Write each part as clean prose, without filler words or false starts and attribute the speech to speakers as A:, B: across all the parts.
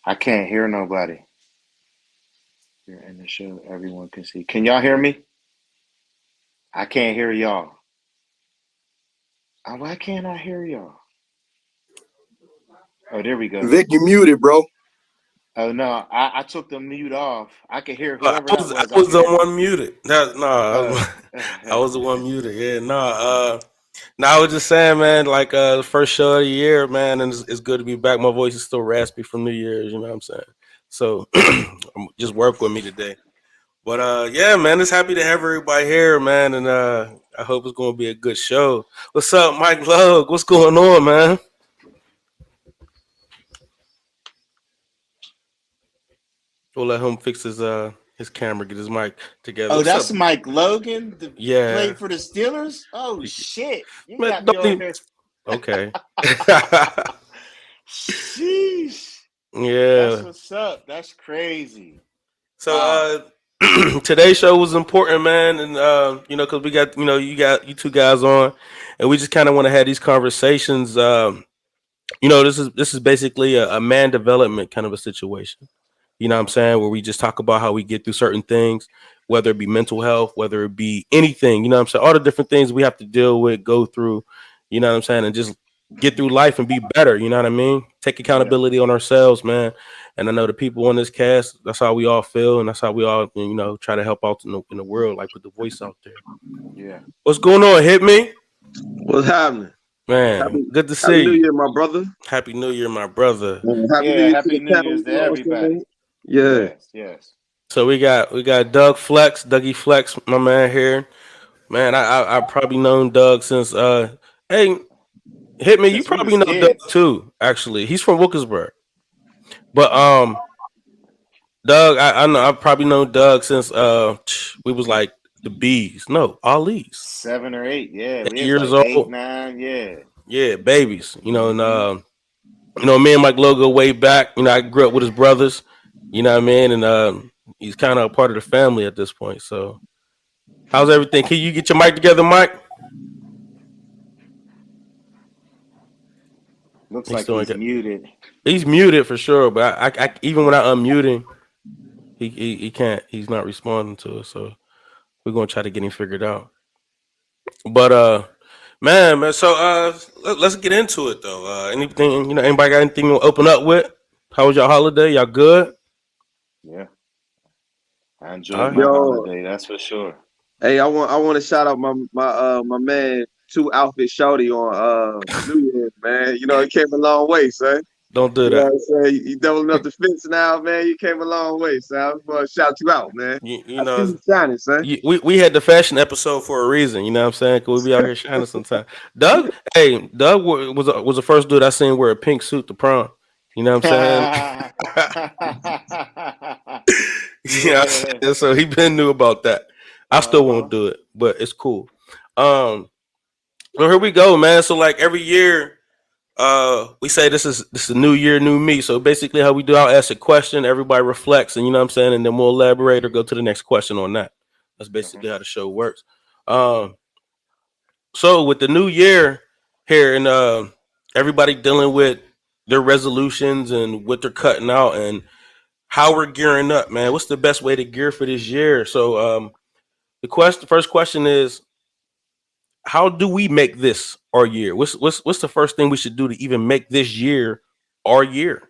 A: I can't hear nobody. You're in the show. Everyone can see. Can y'all hear me? I can't hear y'all. Why can't I hear y'all? Oh, there we go.
B: Vic, you muted, bro.
A: Oh no, I took the mute off. I could hear
C: I
A: whoever that
C: was I
A: was. I
C: was
A: could
C: the
A: hear.
C: one muted. That
A: Uh,
C: I was the one muted. Yeah, no, I was just saying, man. Like the first show of the year, man, and it's good to be back. My voice is still raspy from New Year's. You know what I'm saying? So just work with me today. But yeah, man, it's happy to have everybody here, man, and I hope it's going to be a good show. What's up, Mike Lug? What's going on, man? We'll let him fix his camera, get his mic together.
A: oh,
C: What's up?
A: that's Mike Logan, the
C: Yeah,
A: played for the Steelers. Oh shit, you
C: man,
A: got me
C: don't
A: over
C: even.
A: here.
C: Okay.
A: Sheesh, that's
C: Yeah.
A: what's up. That's crazy.
C: So
A: Wow.
C: today's show was important, man, and because we got you two guys on, and we just kind of want to have these conversations. This is basically a man development kind of a situation. You know what I'm
A: Uh-huh.
C: saying? Where we just talk about how we get through certain things, whether it be mental health, whether it be anything, you know what I'm saying? All the different things we have to deal with, go through, you know what I'm saying? And just get through life and be better, you know what I mean? Take
A: Yeah.
C: accountability on ourselves, man. And I know the people on this cast, that's how we all feel, and that's how we all, try to help out in the world, like put the voice out there.
A: Yeah.
C: What's going on? Hit me?
B: What's happening?
C: Man,
B: Happy
C: good to
B: Happy
C: see
B: New
C: you.
B: Year, my brother.
C: Happy New Year, my brother.
B: And Happy New
A: Yeah.
B: Year to
A: Happy
B: the
A: New
B: panel.
A: Year's
B: You
A: to
B: know what I'm
A: everybody.
B: saying? Yeah.
A: Yes. Yes.
C: So we got Doug Flex, Dougie Flex, my man here. Man, I probably known Doug since hey, hit me. You
A: Since we was
C: probably know Doug
A: kids.
C: too. Actually, he's from Wilkinsburg. But Doug, I know I probably known Doug since we was like the bees. No, Ali's
A: 7 or 8. Yeah. We was
C: 8 years
A: like eight,
C: old.
A: 9. Yeah.
C: Yeah, babies. And
A: Mm-hmm.
C: me and Mike Logo way back. I grew up with his brothers. You know what I mean? And he's kind of a part of the family at this point. So how's everything? Can you get your mic together, Mike?
A: Looks
C: He's
A: like
C: still ain't
A: he's
C: got.
A: muted.
C: He's muted for sure, but I even when I unmute him, he can't. He's not responding to us. So we're gonna try to get him figured out. But man. So let's get into it though. Anything Anybody got anything to open up with? How was your holiday? Y'all good?
A: Yeah. I
C: All
A: enjoyed
C: right.
A: my
B: Yo,
A: holiday. That's for sure.
B: hey, I want to shout out my man Two Outfit Shorty on New Year, man. You know, he came a long way, son.
C: Don't do
B: You know
C: that.
B: what I'm saying? You doubling up the fence now, man. You came a long way, son. I just want to shout you out, man.
C: You, you
B: I see
C: know
B: you shining, son.
C: we had the fashion episode for a reason. You know what I'm saying? Cause we be out here shining sometimes. Doug was the first dude I seen wear a pink suit to prom. You know what I'm saying?
A: Yeah.
C: You know what I'm saying? So he been new about that. I still
A: Uh-huh.
C: won't do it, but it's cool. Um, well, here we go, man. So like every year, we say this is a new year, new me. So basically, how we do, I'll ask a question, everybody reflects, and you know what I'm saying, and then we'll elaborate or go to the next question on that. That's
A: Uh-huh.
C: basically how the show works. Um, so with the new year here, and everybody dealing with their resolutions and what they're cutting out and how we're gearing up, man. What's the best way to gear for this year? So the first question is, how do we make this our year? What's the first thing we should do to even make this year our year?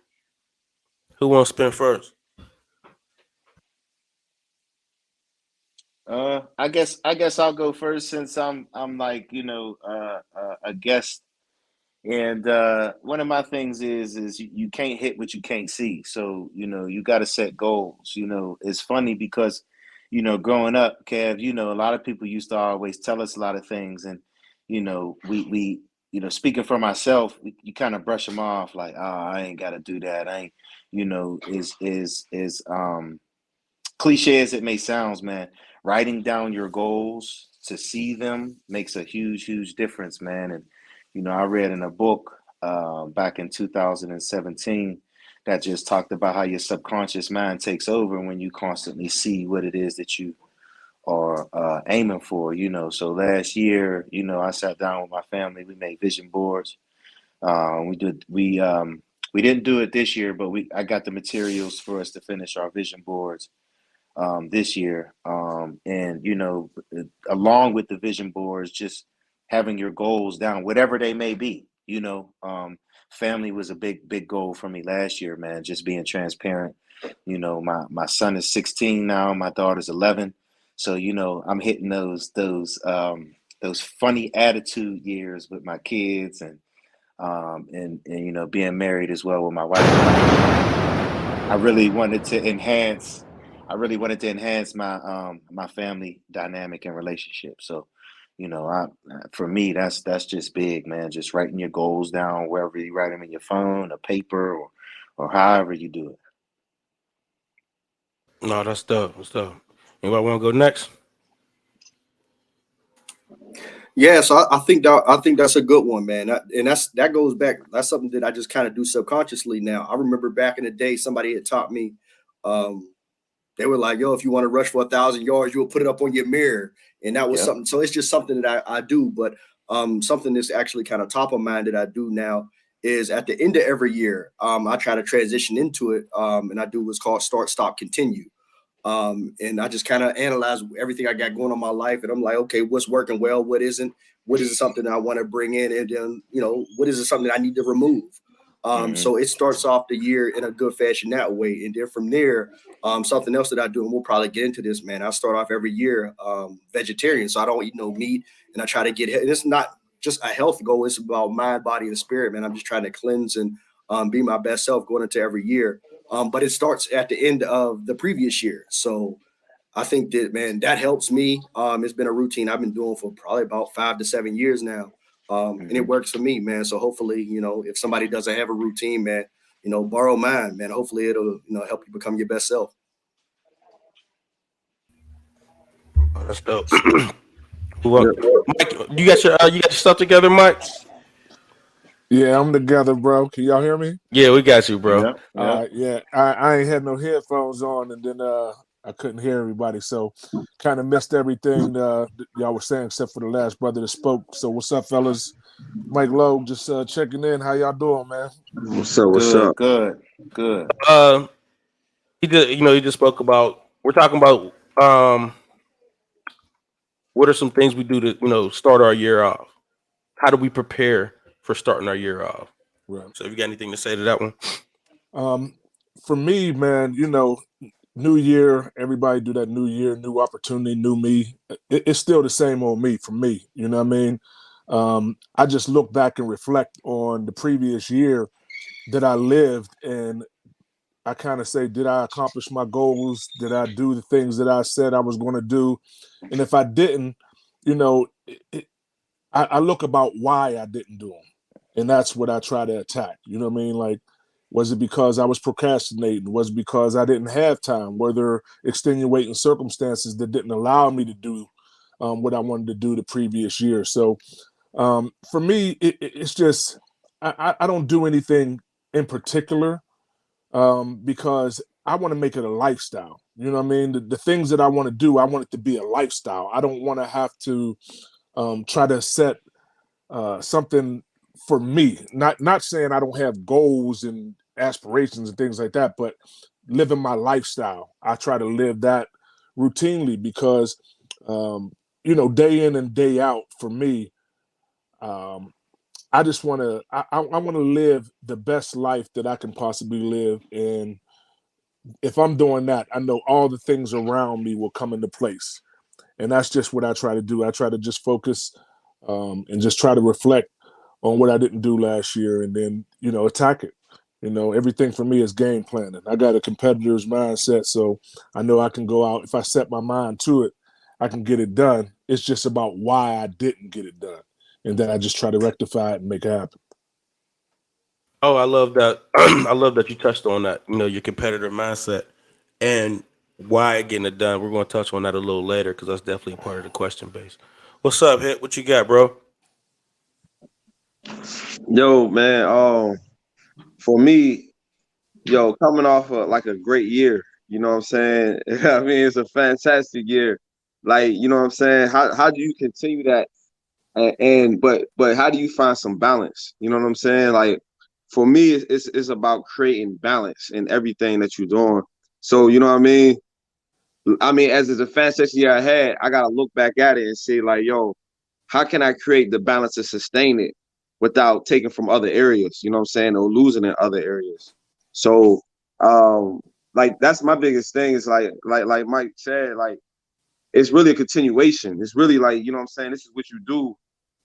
C: Who wants to spin first?
A: I guess I'll go first since I'm like, a guest. And one of my things is you can't hit what you can't see. So, you got to set goals. It's funny because, growing up, Kev, a lot of people used to always tell us a lot of things. And, we speaking for myself, you kind of brush them off like, oh, I ain't got to do that. I ain't, is cliche as it may sound, man, writing down your goals to see them makes a huge, huge difference, man. And I read in a book back in 2017 that just talked about how your subconscious mind takes over when you constantly see what it is that you are aiming for. So last year, I sat down with my family. We made vision boards. We We didn't do it this year, but I got the materials for us to finish our vision boards this year. And along with the vision boards, just having your goals down, whatever they may be. Family was a big goal for me last year, man. Just being transparent. My son is 16 now. My daughter's 11. So I'm hitting those funny attitude years with my kids, and being married as well with my wife. I really wanted to enhance. My family dynamic and relationship. So, for me, that's just big, man. Just writing your goals down wherever you write them in your phone, or paper, or however you do it.
C: No, that's dope. That's dope. Anybody want to go next?
D: Yeah, so I think that's a good one, man. That goes back. That's something that I just kind of do subconsciously now. I remember back in the day, somebody had taught me. They were like, "Yo, if you want to rush for 1,000 yards, you'll put it up on your mirror," and that was something. So it's just something that I do. But something that's actually kind of top of mind that I do now is at the end of every year, I try to transition into it, and I do what's called start, stop, continue. And I just kind of analyze everything I got going on in my life, and I'm like, okay, what's working well, what isn't, what is something that I want to bring in, and then what is it something that I need to remove. So it starts off the year in a good fashion that way, and then from there, something else that I do, and we'll probably get into this, man. I start off every year vegetarian, so I don't eat no meat, and I try to get. And it's not just a health goal; it's about mind, body, and spirit, man. I'm just trying to cleanse and be my best self going into every year. But it starts at the end of the previous year. So I think that, man, that helps me. It's been a routine I've been doing for probably about 5 to 7 years now. And it works for me, man. So hopefully, if somebody doesn't have a routine, man, borrow mine, man. Hopefully it'll, help you become your best self.
C: Oh, that's dope. Mike, you got your stuff together, Mike?
E: Yeah, I'm together, bro. Can y'all hear me?
C: Yeah, we got you, bro.
E: Yeah. I ain't had no headphones on, and then I couldn't hear everybody, so kind of missed everything y'all were saying, except for the last brother that spoke. So what's up, fellas? Mike Lowe, just checking in. How y'all doing, man?
B: What's up? What's up?
A: Good.
C: He just spoke about. We're talking about what are some things we do to start our year off. How do we prepare for starting our year off?
E: Right.
C: So if you got anything to say to that one?
E: For me, man, new year, everybody do that new year, new opportunity, new me. It's still the same old me for me. You know what I mean? I just look back and reflect on the previous year that I lived, and I kind of say, did I accomplish my goals? Did I do the things that I said I was going to do? And if I didn't, I look about why I didn't do them. And that's what I try to attack. You know what I mean? Like, was it because I was procrastinating? Was it because I didn't have time? Were there extenuating circumstances that didn't allow me to do what I wanted to do the previous year? So for me, it's just, I don't do anything in particular because I want to make it a lifestyle. You know what I mean? The things that I want to do, I want it to be a lifestyle. I don't want to have to try to set something for me, not saying I don't have goals and aspirations and things like that, but living my lifestyle. I try to live that routinely because, day in and day out for me, I just want to, I want to live the best life that I can possibly live. And if I'm doing that, I know all the things around me will come into place. And that's just what I try to do. I try to just focus and just try to reflect on what I didn't do last year and then, attack it. Everything for me is game planning. I got a competitor's mindset, so I know I can go out. If I set my mind to it, I can get it done. It's just about why I didn't get it done. And then I just try to rectify it and make it happen.
C: Oh, I love that. I love that you touched on that, your competitor mindset and why getting it done. We're going to touch on that a little later because that's definitely a part of the question base. What's up, Hit? What you got, bro?
B: Yo, man. For me, coming off of like a great year, you know what I'm saying? I mean, it's a fantastic year. Like, you know what I'm saying? How do you continue that? But how do you find some balance? You know what I'm saying? Like, for me, it's about creating balance in everything that you're doing. So, you know what I mean? I mean, as a fantastic year I had, I got to look back at it and say, like, yo, how can I create the balance to sustain it without taking from other areas, you know what I'm saying, or losing in other areas? So, like, that's my biggest thing is like Mike said, like, it's really a continuation. It's really like, you know what I'm saying, this is what you do.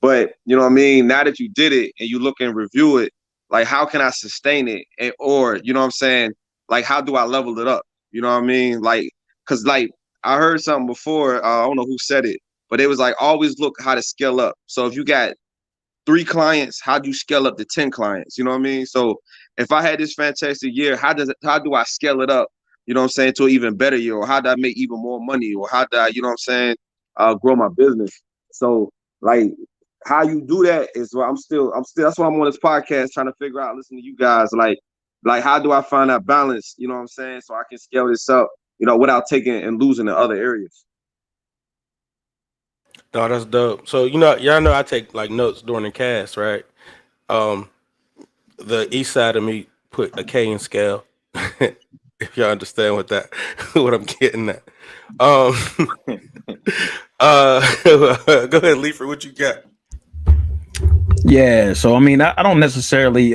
B: But, you know what I mean, now that you did it and you look and review it, like, how can I sustain it? And, or, you know what I'm saying, like, how do I level it up? You know what I mean? Like, because, like, I heard something before, I don't know who said it, but it was like, always look how to scale up. So if you got 3 clients, how do you scale up to 10 clients? You know what I mean? So if I had this fantastic year, how do I scale it up, you know what I'm saying, to an even better year? Or how do I make even more money? Or how do I, you know what I'm saying, grow my business? So, like, how you do that is what I'm still that's why I'm on this podcast trying to figure out, listening to you guys, like how do I find that balance, you know what I'm saying, so I can scale this up, you know, without taking and losing in other areas.
C: No, that's dope. So y'all know I take like notes during the cast, right? Um, the east side of me put a K in scale. If y'all understand what I'm getting at. Um, go ahead, Leifert, what you got?
F: Yeah, so I mean, I don't necessarily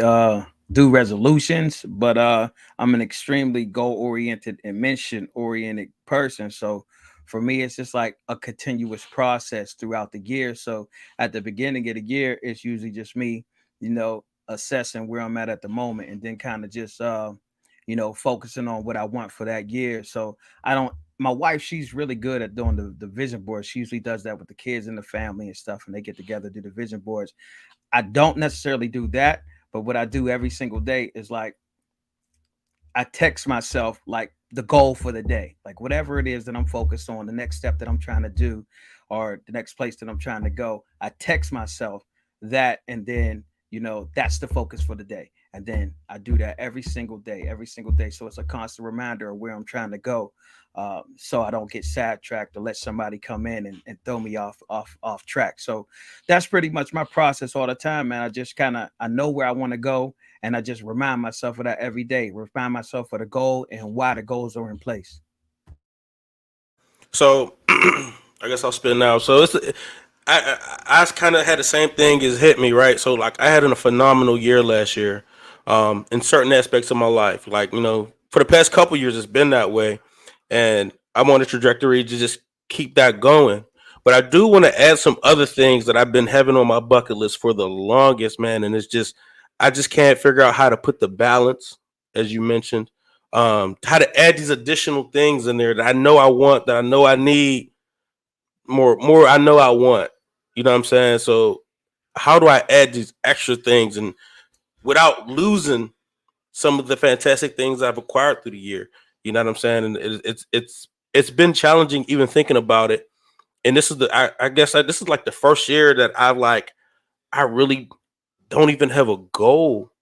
F: do resolutions, but I'm an extremely goal oriented and mission oriented person. So for me, it's just like a continuous process throughout the year. So at the beginning of the year, it's usually just me, assessing where I'm at the moment, and then kind of just focusing on what I want for that year. So I don't. My wife, she's really good at doing the vision boards. She usually does that with the kids and the family and stuff, and they get together, do the vision boards. I don't necessarily do that, but what I do every single day is like I text myself like the goal for the day, like whatever it is that I'm focused on, the next step that I'm trying to do, or the next place that I'm trying to go. I text myself that, and then that's the focus for the day, and then I do that every single day, every single day. So it's a constant reminder of where I'm trying to go, so I don't get sidetracked or let somebody come in and throw me off track. So that's pretty much my process all the time, man. I know where I want to go, and I just remind myself of that every day. Remind myself of the goal and why the goals are in place.
C: So I guess I'll spin now. So I kind of had the same thing as hit me, right? So like I had a phenomenal year last year, in certain aspects of my life. Like for the past couple years, it's been that way, and I'm on a trajectory to just keep that going. But I do want to add some other things that I've been having on my bucket list for the longest, man. And it's just I just can't figure out how to put the balance, as you mentioned, how to add these additional things in there that I know I want, that I know I need, more I know I want. You know what I'm saying? So how do I add these extra things and without losing some of the fantastic things I've acquired through the year? You know what I'm saying? And it's been challenging even thinking about it. And this is I guess this is like the first year that I really don't even have a goal.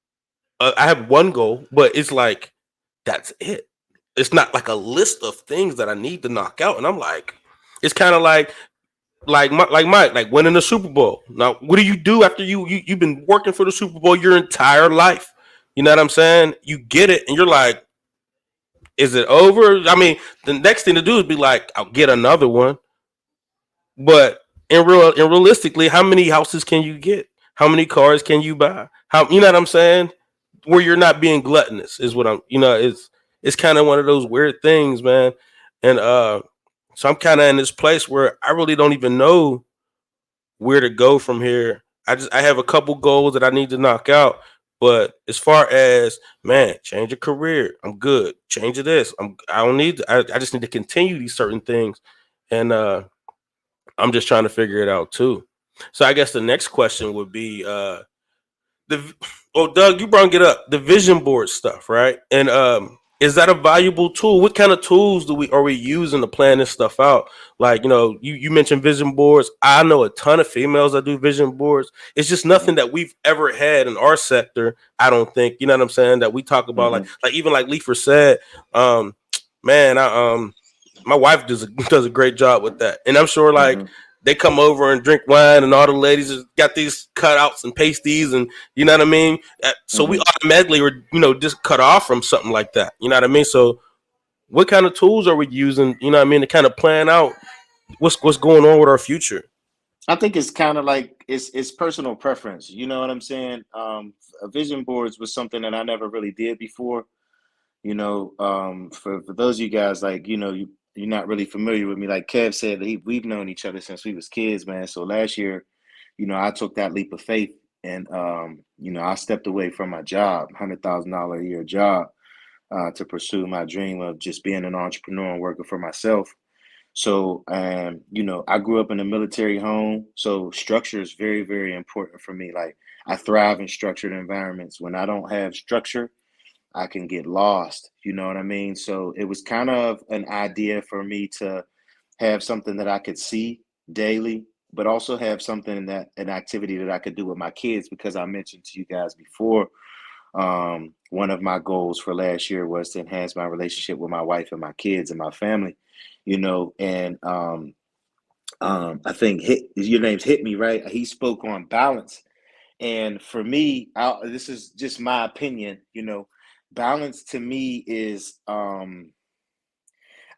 C: I have one goal, but it's like that's it. It's not like a list of things that I need to knock out. And I'm like, it's kind of like Mike, like winning the Super Bowl. Now, what do you do after you've been working for the Super Bowl your entire life? You know what I'm saying? You get it, and you're like, is it over? I mean, the next thing to do is be like, I'll get another one. But realistically, how many houses can you get? How many cars can you buy? How, you know what I'm saying? Where you're not being gluttonous is what it's kind of one of those weird things, man. And so I'm kind of in this place where I really don't even know where to go from here. I have a couple goals that I need to knock out. But as far as, man, change a career, I'm good. Change of this, I don't need I just need to continue these certain things. And I'm just trying to figure it out too. So I guess the next question would be Doug, you brought it up, the vision board stuff, right? And is that a valuable tool? What kind of tools are we using to plan this stuff out? Like, you mentioned vision boards. I know a ton of females that do vision boards. It's just nothing that we've ever had in our sector. I don't think, you know what I'm saying, that we talk about, like even like Leifert said, man, my wife does a great job with that. And I'm sure like they come over and drink wine, and all the ladies got these cutouts and pasties, and you know what I mean. So we automatically were, just cut off from something like that. You know what I mean. So what kind of tools are we using? You know what I mean, to kind of plan out what's going on with our future.
A: I think it's kind of like it's personal preference. You know what I'm saying? Vision boards was something that I never really did before. For those of you guys, like, you're not really familiar with me. Like Kev said, we've known each other since we was kids, man. So last year, I took that leap of faith, and I stepped away from my job, $100,000 a year job, to pursue my dream of just being an entrepreneur and working for myself. So, I grew up in a military home, so structure is very, very important for me. Like, I thrive in structured environments. When I don't have structure, I can get lost. You know what I mean? So it was kind of an idea for me to have something that I could see daily, but also have something an activity that I could do with my kids, because I mentioned to you guys before, one of my goals for last year was to enhance my relationship with my wife and my kids and my family, and I think your name's Hit Me, right? He spoke on balance. And for me, this is just my opinion, balance to me is, I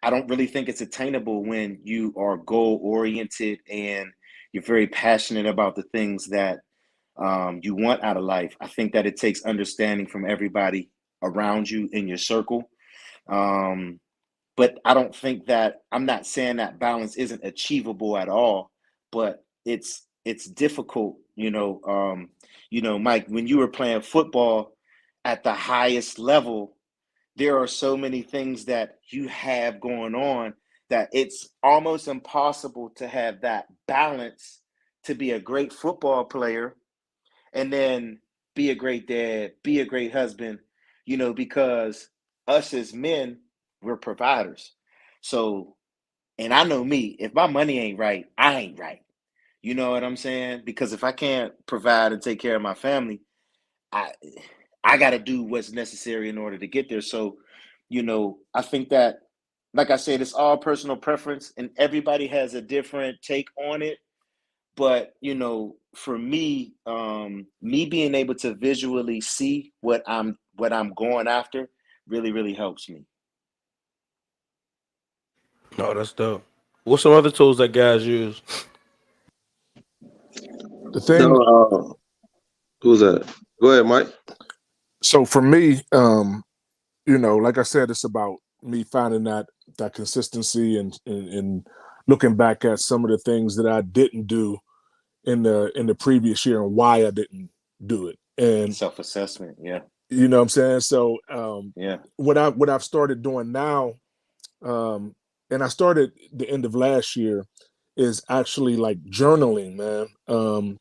A: don't really think it's attainable when you are goal oriented and you're very passionate about the things that you want out of life. I think that it takes understanding from everybody around you in your circle. But I don't think that, I'm not saying that balance isn't achievable at all, but it's difficult, Mike, when you were playing football at the highest level, there are so many things that you have going on that it's almost impossible to have that balance to be a great football player and then be a great dad, be a great husband, because us as men, we're providers. So, and I know me, if my money ain't right, I ain't right. You know what I'm saying? Because if I can't provide and take care of my family, I I got to do what's necessary in order to get there. So, I think that, like I said, it's all personal preference, and everybody has a different take on it. But for me, me being able to visually see what I'm going after really, really helps me.
C: No, that's dope. What's some other tools that guys use?
E: The thing,
B: No, who's that? Go ahead, Mike.
E: so for me, like I said, it's about me finding that consistency and looking back at some of the things that I didn't do in the previous year and why I didn't do it. And
A: Self-assessment, yeah,
E: you know what I'm saying? So
A: yeah.
E: what I've started doing now, um, and I started the end of last year, is actually like journaling, man.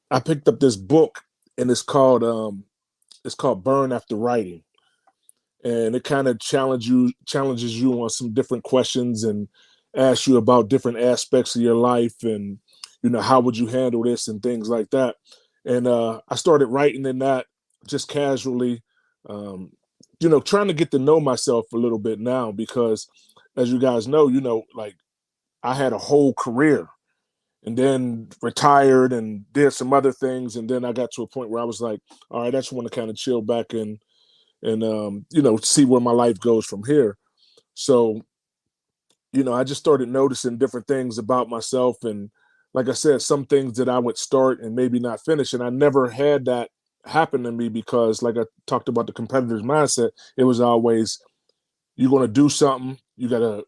E: I picked up this book, and it's called Burn After Writing, and it kind of challenges you on some different questions and asks you about different aspects of your life, and how would you handle this and things like that. And I started writing in that just casually, um, trying to get to know myself a little bit now, because as you guys know, like, I had a whole career and then retired and did some other things, and then I got to a point where I was like, all right, I just want to kind of chill back and see where my life goes from here. So I just started noticing different things about myself, and like I said, some things that I would start and maybe not finish, and I never had that happen to me, because like I talked about the competitor's mindset, it was always, you're going to do something, you got to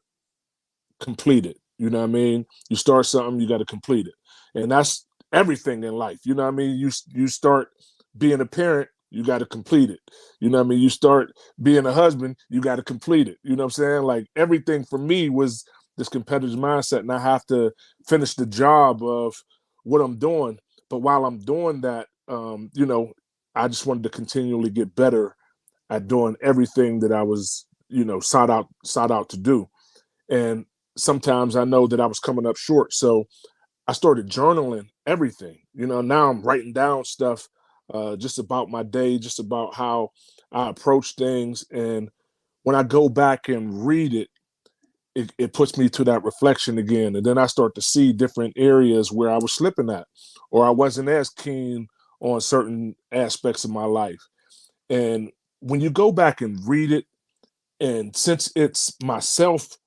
E: complete it. You know what I mean? You start something, you got to complete it. And that's everything in life. You know what I mean? You start being a parent, you got to complete it. You know what I mean? You start being a husband, you got to complete it. You know what I'm saying? Like, everything for me was this competitive mindset, and I have to finish the job of what I'm doing. But while I'm doing that, I just wanted to continually get better at doing everything that I was, sought out to do. And sometimes I know that I was coming up short. So I started journaling everything. Now I'm writing down stuff, just about my day, just about how I approach things. And when I go back and read it, it puts me to that reflection again. And then I start to see different areas where I was slipping at, or I wasn't as keen on certain aspects of my life. And when you go back and read it, and since it's myself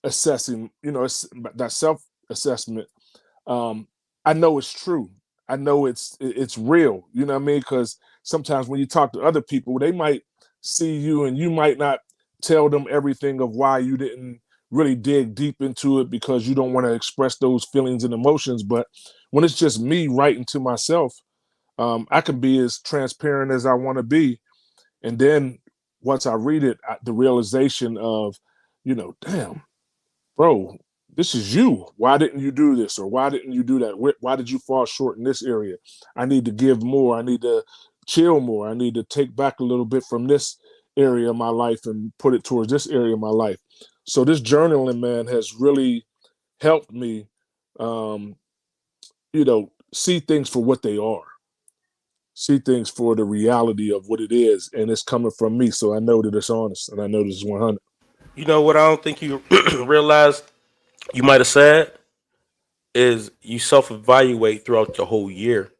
E: assessing, it's that self assessment, I know it's true. I know it's real. You know what I mean? Because sometimes when you talk to other people, they might see you and you might not tell them everything of why you didn't really dig deep into it because you don't want to express those feelings and emotions. But when it's just me writing to myself, I can be as transparent as I want to be. And then once I read it, the realization of, damn, bro, this is you. Why didn't you do this? Or why didn't you do that? Why did you fall short in this area? I need to give more. I need to chill more. I need to take back a little bit from this area of my life and put it towards this area of my life. So this journaling, man, has really helped me, see things for what they are, see things for the reality of what it is. And it's coming from me. So I know that it's honest and I know this is 100.
C: You know what I don't think you realized you might have said is you self evaluate throughout the whole year.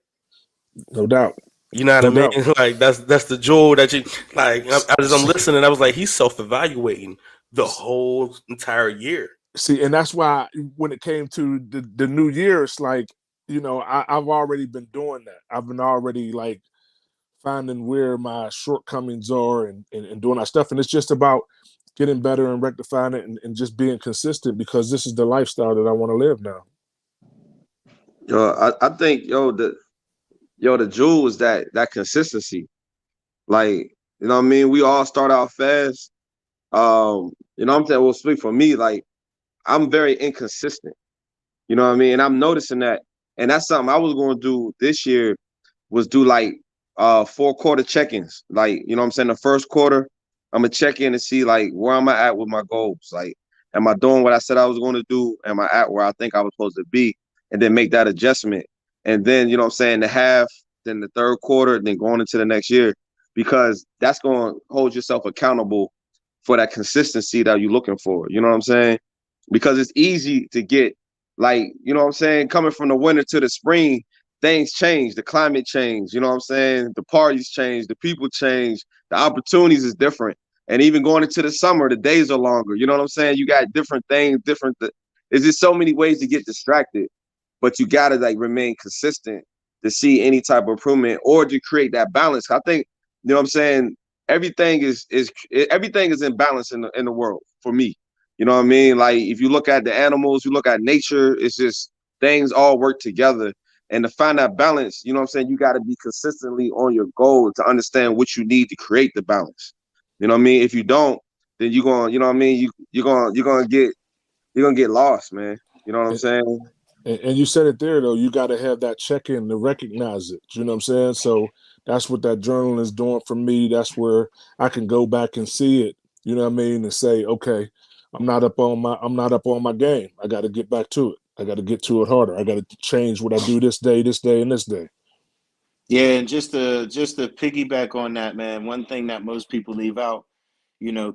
E: No doubt.
C: You know what I
E: No
C: mean?
E: doubt.
C: Like that's the jewel that you like. As I'm listening, I was like, he's self evaluating the whole entire year.
E: See, and that's why when it came to the new year, it's like, I've already been doing that. I've been already like finding where my shortcomings are and doing that stuff. And it's just about getting better and rectifying it and just being consistent because this is the lifestyle that I want to live now.
B: I think the jewel is that consistency. Like, you know what I mean? We all start out fast. I'm saying, well, speak for me, like I'm very inconsistent. You know what I mean? And I'm noticing that. And that's something I was going to do this year was do like 4-quarter check-ins. Like, you know what I'm saying? The first quarter, I'm gonna check in and see like where am I at with my goals? Like, am I doing what I said I was going to do? Am I at where I think I was supposed to be? And then make that adjustment. And then, you know what I'm saying, the half, then the third quarter, then going into the next year, because that's going to hold yourself accountable for that consistency that you're looking for. You know what I'm saying? Because it's easy to get like, you know what I'm saying, coming from the winter to the spring, things change, the climate change, you know what I'm saying? The parties change, the people change, the opportunities is different. And even going into the summer, the days are longer. You know what I'm saying? You got different things, there's just so many ways to get distracted, but you gotta like remain consistent to see any type of improvement or to create that balance. I think, you know what I'm saying, everything is in balance in the world for me. You know what I mean? Like if you look at the animals, you look at nature, it's just things all work together. And to find that balance, you know what I'm saying, you got to be consistently on your goal to understand what you need to create the balance. You know what I mean? If you don't, then you're going, you know what I mean, you're going to get lost, man. You know what I'm saying?
E: And you said it there though, you got to have that check-in to recognize it. You know what I'm saying? So that's what that journal is doing for me. That's where I can go back and see it. You know what I mean? And say, okay, I'm not up on my game. I got to get back to it. I got to get to it harder. I got to change what I do this day, and this day.
A: Yeah, and just to piggyback on that, man, one thing that most people leave out,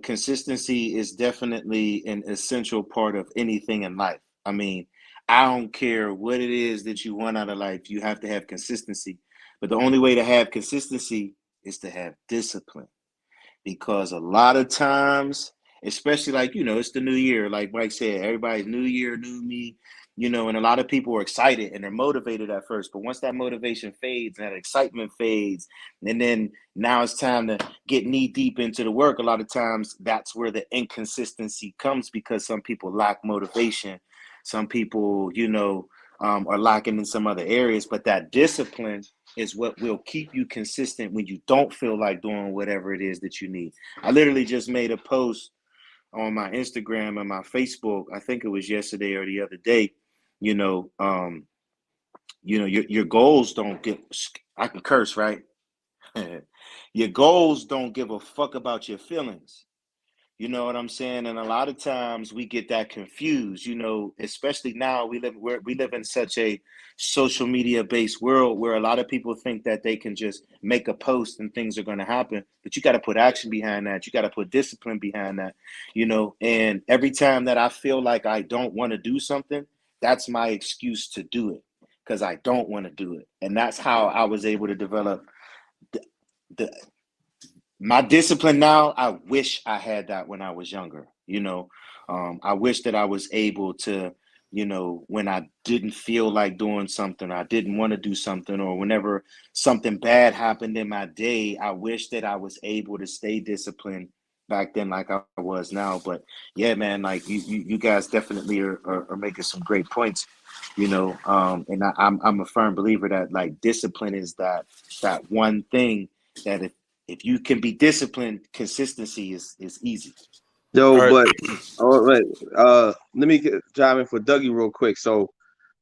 A: consistency is definitely an essential part of anything in life. I mean, I don't care what it is that you want out of life, you have to have consistency. But the only way to have consistency is to have discipline because a lot of times, especially like, it's the new year, like Mike said, everybody's new year, new me, and a lot of people are excited and they're motivated at first. But once that motivation fades and that excitement fades, and then now it's time to get knee deep into the work, a lot of times that's where the inconsistency comes because some people lack motivation. Some people, are lacking in some other areas, but that discipline is what will keep you consistent when you don't feel like doing whatever it is that you need. I literally just made a post on my Instagram and my Facebook. I think it was yesterday or the other day. Your goals don't get. I can curse, right? Your goals don't give a fuck about your feelings. You know what I'm saying? And a lot of times we get that confused, you know, especially now we live in such a social media based world where a lot of people think that they can just make a post and things are going to happen, but you got to put action behind that. You got to put discipline behind that, you know, and every time that I feel like I don't want to do something, that's my excuse to do it because I don't want to do it. And that's how I was able to develop the my discipline now. I wish I had that when I was younger, you know. I wish that I was able to, you know, when I didn't feel like doing something, I didn't want to do something, or whenever something bad happened in my day, I wish that I was able to stay disciplined back then like I was now. But yeah, man, like you guys definitely are making some great points, you know. And I'm a firm believer that like discipline is that one thing that if you can be disciplined, consistency is easy.
C: All
B: Yo,
C: right.
B: but wait, let me dive in for Dougie real quick. So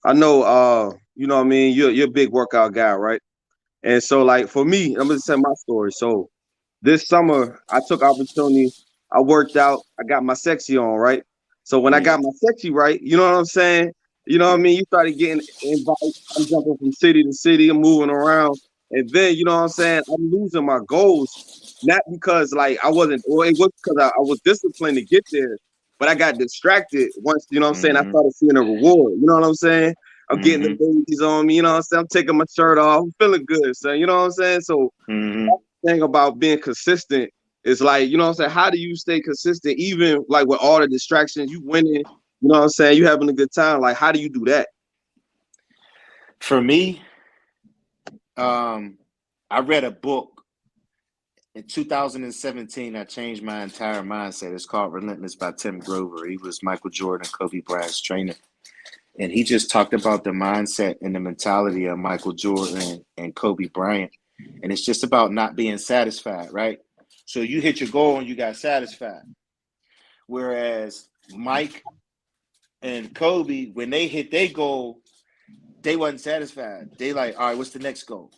B: I know, you know what I mean, you're a big workout guy, right? And so like for me, I'm gonna tell my story. So this summer I took opportunity, I worked out, I got my sexy on, right? So when I
A: Yeah.
B: got my sexy right, you know what I'm saying? You know what I mean? You started getting invites. I'm jumping from city to city, I'm moving around. And then, you know what I'm saying? I'm losing my goals, not because like I wasn't, or it was because I was disciplined to get there, but I got distracted once, you know what I'm saying? I
A: Mm-hmm.
B: started seeing a reward. You know what I'm saying? I'm getting the
A: Mm-hmm.
B: babies on me, you know what I'm saying? I'm taking my shirt off, I'm feeling good, son. You know what I'm saying? So
A: Mm-hmm.
B: thing about being consistent is like, you know what I'm saying? How do you stay consistent even like with all the distractions, you winning, you know what I'm saying? You having a good time. Like, how do you do that?
A: For me, I read a book in 2017 that changed my entire mindset. It's called Relentless by Tim Grover. He was Michael Jordan and Kobe Bryant's trainer. And he just talked about the mindset and the mentality of Michael Jordan and Kobe Bryant. And it's just about not being satisfied, right? So you hit your goal and you got satisfied. Whereas Mike and Kobe, when they hit their goal, they wasn't satisfied. They like, all right, what's the next goal?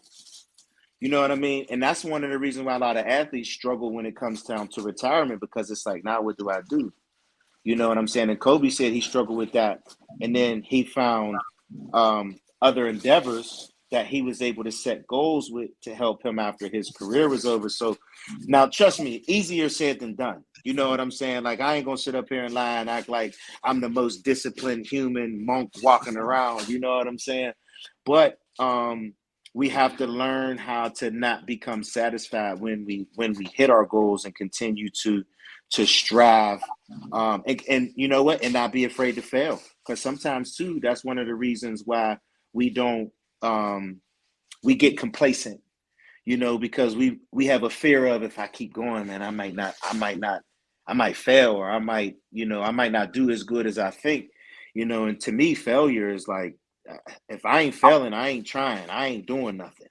A: You know what I mean? And that's one of the reasons why a lot of athletes struggle when it comes down to retirement, because it's like, now what do I do? You know what I'm saying? And Kobe said he struggled with that. And then he found other endeavors that he was able to set goals with to help him after his career was over. So now, trust me, easier said than done. You know what I'm saying? Like, I ain't going to sit up here and lie and act like I'm the most disciplined human monk walking around. You know what I'm saying? But we have to learn how to not become satisfied when we hit our goals and continue to strive, and you know what, and not be afraid to fail, because sometimes too that's one of the reasons why we don't we get complacent, you know, because we have a fear of, if I keep going, man, I might fail, or I might, you know, I might not do as good as I think, you know. And to me, failure is like, if I ain't failing, I ain't trying, I ain't doing nothing.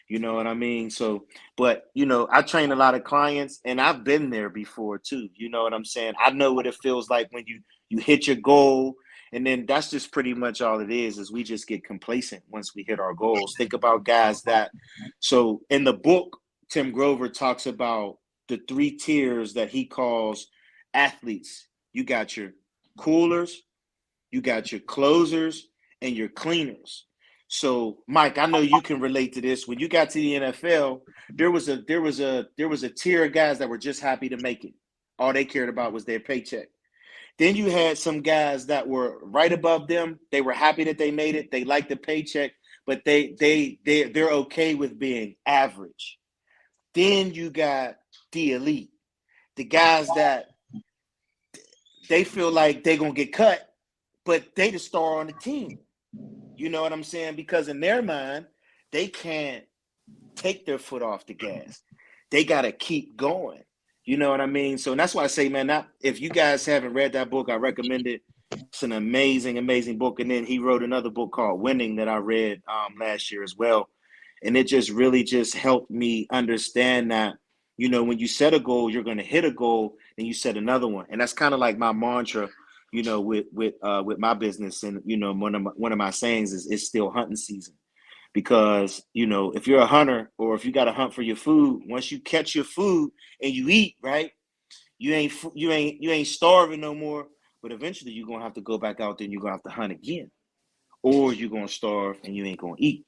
A: You know what I mean? So, but you know, I train a lot of clients, and I've been there before too. You know what I'm saying? I know what it feels like when you hit your goal, and then that's just pretty much all it is we just get complacent once we hit our goals. Think about guys that, so in the book, Tim Grover talks about the three tiers that he calls athletes. You got your coolers, you got your closers, and your cleaners. So, Mike, I know you can relate to this. When you got to the NFL, there was a tier of guys that were just happy to make it. All they cared about was their paycheck. Then you had some guys that were right above them. They were happy that they made it. They liked the paycheck, but they're okay with being average. Then you got the elite, the guys that they feel like they're gonna get cut, but they the star on the team. You know what I'm saying? Because in their mind, they can't take their foot off the gas. They got to keep going. You know what I mean? So that's why I say, man, not, if you guys haven't read that book, I recommend it. It's an amazing, amazing book. And then he wrote another book called Winning that I read last year as well. And it just really just helped me understand that, you know, when you set a goal, you're going to hit a goal, and you set another one. And that's kind of like my mantra, you know, with my business. And, you know, one of my sayings is, it's still hunting season. Because, you know, if you're a hunter, or if you got to hunt for your food, once you catch your food and you eat, right, you ain't starving no more. But eventually you're gonna have to go back out there and you're gonna have to hunt again. Or you're gonna starve and you ain't gonna eat.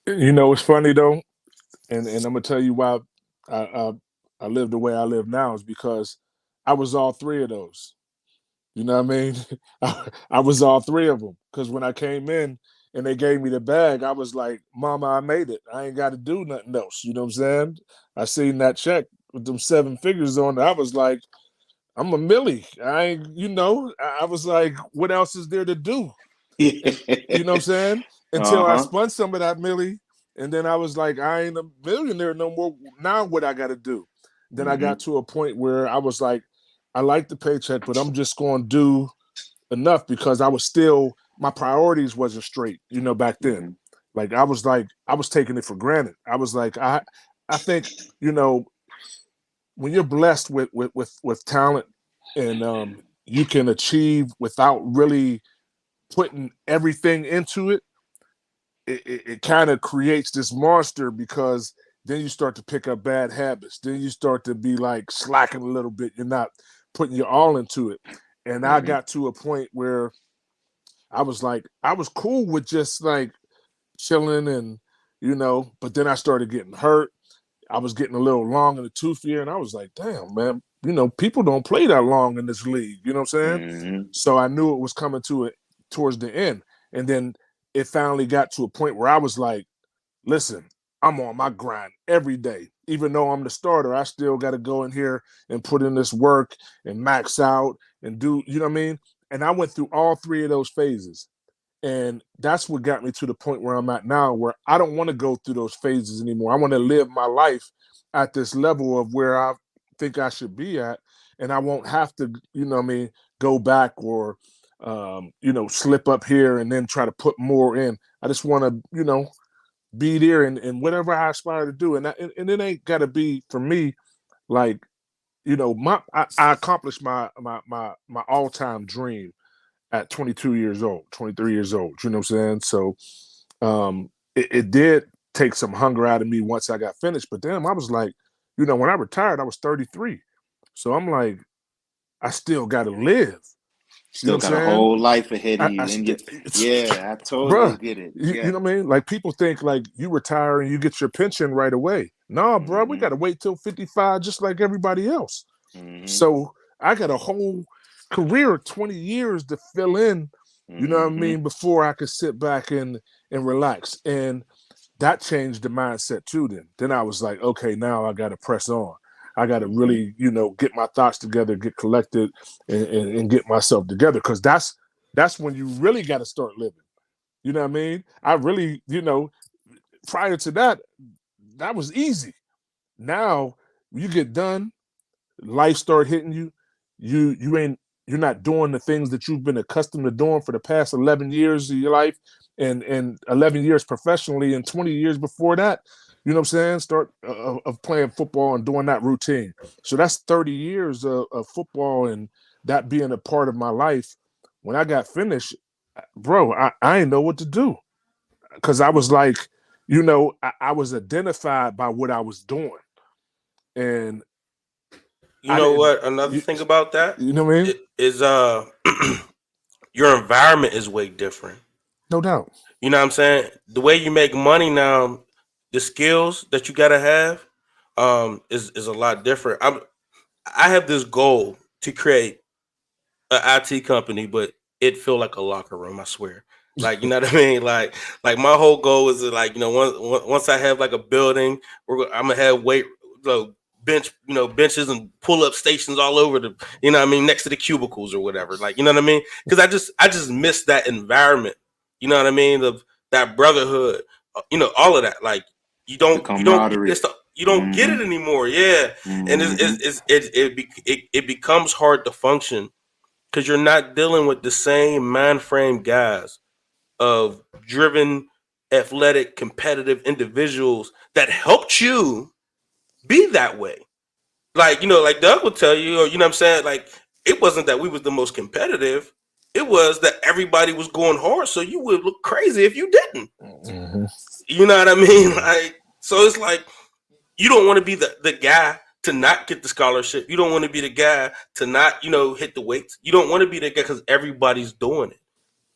E: You know, it's funny though, and I'm gonna tell you why I live the way I live now is because I was all three of those. You know what I mean? I was all three of them because when I came in and they gave me the bag, I was like, "Mama, I made it. I ain't got to do nothing else." You know what I'm saying? I seen that check with them 7 figures on it. I was like, "I'm a Millie." I ain't, you know. I was like, "What else is there to do?" And you know what I'm saying? Until I
A: Uh-huh.
E: spun some of that Millie, and then I was like, "I ain't a millionaire no more. Now what I got to do?" Then I got to a point where I was like, I like the paycheck, but I'm just going to do enough because I was still, my priorities wasn't straight, you know, back then. Like, I was taking it for granted. I was like, I think, you know, when you're blessed with talent and you can achieve without really putting everything into it, it kind of creates this monster because then you start to pick up bad habits. Then you start to be like slacking a little bit. You're not putting your all into it. And I got to a point where I was like, I was cool with just like chilling and, you know, but then I started getting hurt. I was getting a little long in the tooth here. And I was like, damn, man, you know, people don't play that long in this league. You know what I'm saying? So I knew it was coming to it towards the end. And then it finally got to a point where I was like, listen, I'm on my grind every day. Even though I'm the starter, I still got to go in here and put in this work and max out and do, you know what I mean? And I went through all three of those phases. And that's what got me to the point where I'm at now, where I don't want to go through those phases anymore. I want to live my life at this level of where I think I should be at. And I won't have to, you know what I mean, go back or, you know, slip up here and then try to put more in. I just want to, you know, be there and whatever I aspire to do. And it ain't got to be for me, like, you know, I accomplished my all-time dream at 22 years old, 23 years old. You know what I'm saying? So it did take some hunger out of me once I got finished. But then I was like, you know, when I retired, I was 33. So I'm like, I still got to live.
A: Still got a whole life ahead of you. I totally get it.
E: You know what I mean? Like people think like you retire and you get your pension right away. No, bro, we got to wait till 55 just like everybody else. So I got a whole career, 20 years to fill in, you know what I mean, before I could sit back and relax. And that changed the mindset too then I was like, okay, now I got to press on. I got to really, you know, get my thoughts together, get collected, and get myself together, because that's when you really got to start living. You know what I mean? I really, you know, prior to that, that was easy. Now you get done, life start hitting you. You're not doing the things that you've been accustomed to doing for the past 11 years of your life, and 11 years professionally, and 20 years before that. You know what I'm saying? Start of playing football and doing that routine. So that's 30 years of football and that being a part of my life. When I got finished, bro, I didn't know what to do, because I was like, you know, I was identified by what I was doing. And
C: you know what? Another thing about that,
E: you know what I mean,
C: is your environment is way different.
E: No doubt.
C: You know what I'm saying? The way you make money now, the skills that you gotta have, is a lot different. I have this goal to create an IT company, but it feel like a locker room. I swear. Like, you know what I mean? Like my whole goal is to, like, you know, once I have like a building, I'm gonna have benches and pull up stations all over the, you know what I mean, next to the cubicles or whatever. Like, you know what I mean? Because I just miss that environment. You know what I mean? Of that brotherhood, you know, all of that. Like, you don't get it anymore. Yeah. And it becomes hard to function because you're not dealing with the same mind frame guys of driven, athletic, competitive individuals that helped you be that way. Like, you know, like Doug would tell you, or, you know what I'm saying? Like, it wasn't that we was the most competitive. It was that everybody was going hard, so you would look crazy if you didn't. You know what I mean? Like, so it's like, you don't want to be the guy to not get the scholarship. You don't want to be the guy to not, hit the weights. You don't want to be the guy because everybody's doing it.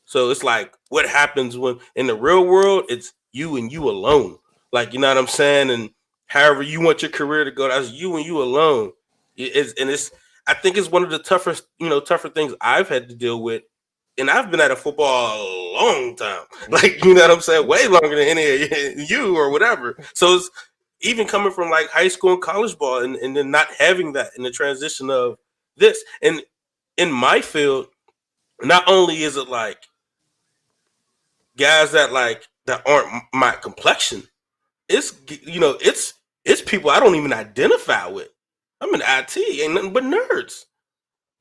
C: So it's like, what happens when in the real world, it's you and you alone. Like, you know what I'm saying? And however you want your career to go, that's you and you alone. I think it's one of the tougher things I've had to deal with. And I've been at a football a long time. Like, you know what I'm saying? Way longer than any of you or whatever. So it's even coming from like high school and college ball and then not having that in the transition of this. And in my field, not only is it like guys that aren't my complexion, it's it's people I don't even identify with. I'm in IT, ain't nothing but nerds.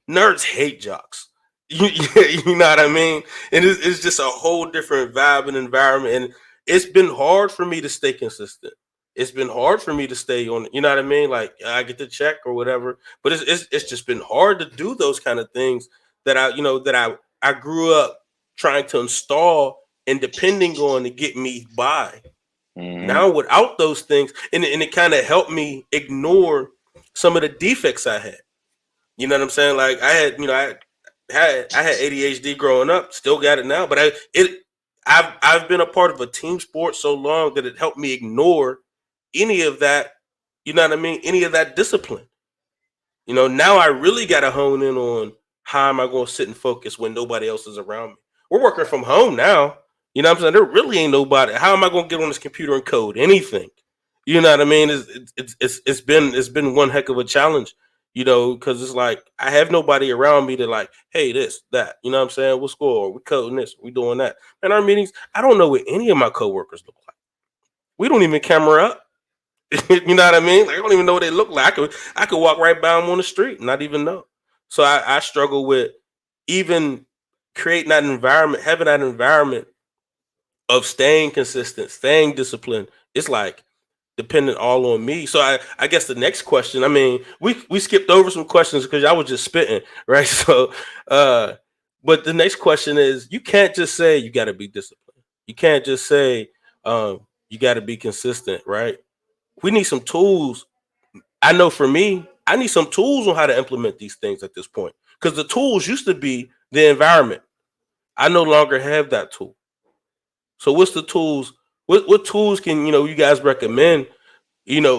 C: Nerds hate jocks. You know what I mean? And it's just a whole different vibe and environment. And it's been hard for me to stay consistent. It's been hard for me to stay on. You know what I mean? Like I get the check or whatever, but it's just been hard to do those kind of things that I grew up trying to install and depending on to get me by.
A: Mhm.
C: Now without those things, and it kind of helped me ignore some of the defects I had. You know what I'm saying? Like I had ADHD growing up, still got it now, but I've been a part of a team sport so long that it helped me ignore any of that, you know what I mean? Any of that discipline. Now I really got to hone in on how am I going to sit and focus when nobody else is around me. We're working from home now. You know what I'm saying? There really ain't nobody. How am I going to get on this computer and code anything? You know what I mean? It's been one heck of a challenge, because it's like I have nobody around me to like, hey, this, that. You know what I'm saying? We'll score. We coding this. We doing that. In our meetings, I don't know what any of my coworkers look like. We don't even camera up. You know what I mean? Like, I don't even know what they look like. I could walk right by them on the street and not even know. So I struggle with even creating that environment, having that environment of staying consistent, staying disciplined. It's like dependent all on me. So I guess the next question, I mean, we skipped over some questions because I was just spitting, right? So but the next question is you can't just say you got to be disciplined. You can't just say you got to be consistent, right? We need some tools. I know for me, I need some tools on how to implement these things at this point. Because the tools used to be the environment. I no longer have that tool. So what's the tools? What tools can you guys recommend,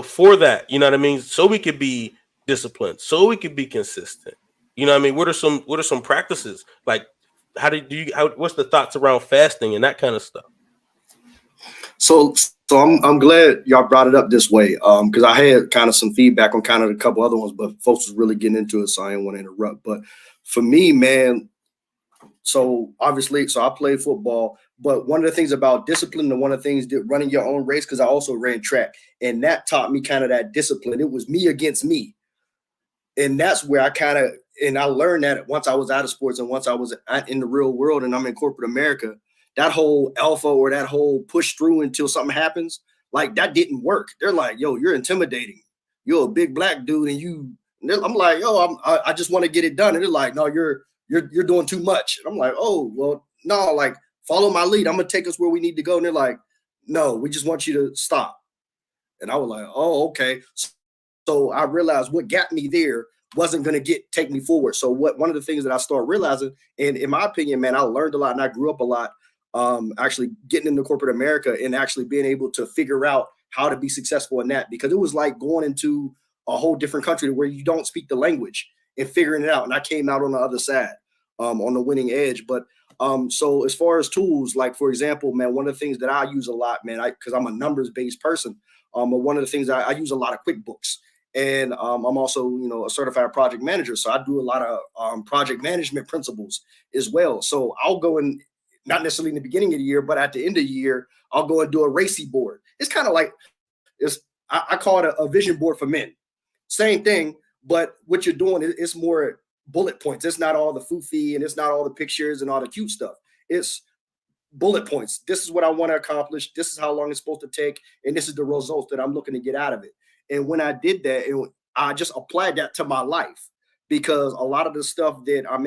C: for that? You know what I mean? So we could be disciplined, so we could be consistent. You know what I mean? What are some practices? Like what's the thoughts around fasting and that kind of stuff?
D: So I'm glad y'all brought it up this way, because I had kind of some feedback on kind of a couple other ones, but folks was really getting into it, so I didn't want to interrupt. But for me, man, so obviously, I played football, but one of the things about discipline and one of the things that running your own race, because I also ran track, and that taught me kind of that discipline. It was me against me, and that's where I learned that once I was out of sports and once I was in the real world and I'm in corporate America. That whole alpha or that whole push through until something happens, like that didn't work. They're like, yo, you're intimidating. You're a big black dude, and I'm like, yo, I just want to get it done. And they're like, no, you're doing too much. And I'm like, oh, well, no, like follow my lead. I'm gonna take us where we need to go. And they're like, no, we just want you to stop. And I was like, oh, okay. So I realized what got me there wasn't going to take me forward. So one of the things that I started realizing, and in my opinion, man, I learned a lot and I grew up a lot. Actually getting into corporate America and actually being able to figure out how to be successful in that, because it was like going into a whole different country where you don't speak the language and figuring it out. And I came out on the other side, on the winning edge. But so as far as tools, like for example, man, one of the things that I use a lot, man, because I'm a numbers-based person, but one of the things I use a lot of QuickBooks. And I'm also, a certified project manager. So I do a lot of project management principles as well. So I'll go in, not necessarily in the beginning of the year, but at the end of the year, I'll go and do a RACI board. It's kind of like, I call it a vision board for men. Same thing, but what you're doing, it's more bullet points. It's not all the foofy and it's not all the pictures and all the cute stuff. It's bullet points. This is what I want to accomplish. This is how long it's supposed to take. And this is the results that I'm looking to get out of it. And when I did that, I just applied that to my life, because a lot of the stuff that I'm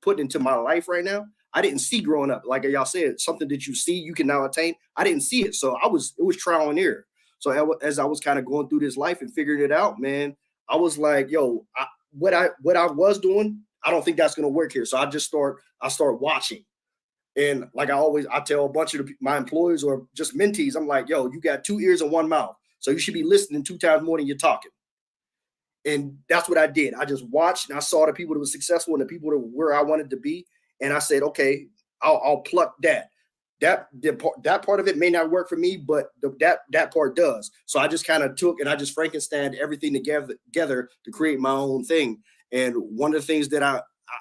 D: putting into my life right now, I didn't see growing up. Like y'all said, something that you see, you can now attain. I didn't see it. So it was trial and error. So as I was kind of going through this life and figuring it out, man, I was like, yo, what I was doing, I don't think that's gonna work here. So I start watching. And like I tell a bunch of my employees or just mentees, I'm like, yo, you got 2 ears and 1 mouth. So you should be listening 2 times more than you're talking. And that's what I did. I just watched and I saw the people that were successful and the people that were where I wanted to be. And I said, okay, I'll pluck that. That part of it may not work for me, but that part does. So I just kind of took and I just Frankensteined everything together to create my own thing. And one of the things that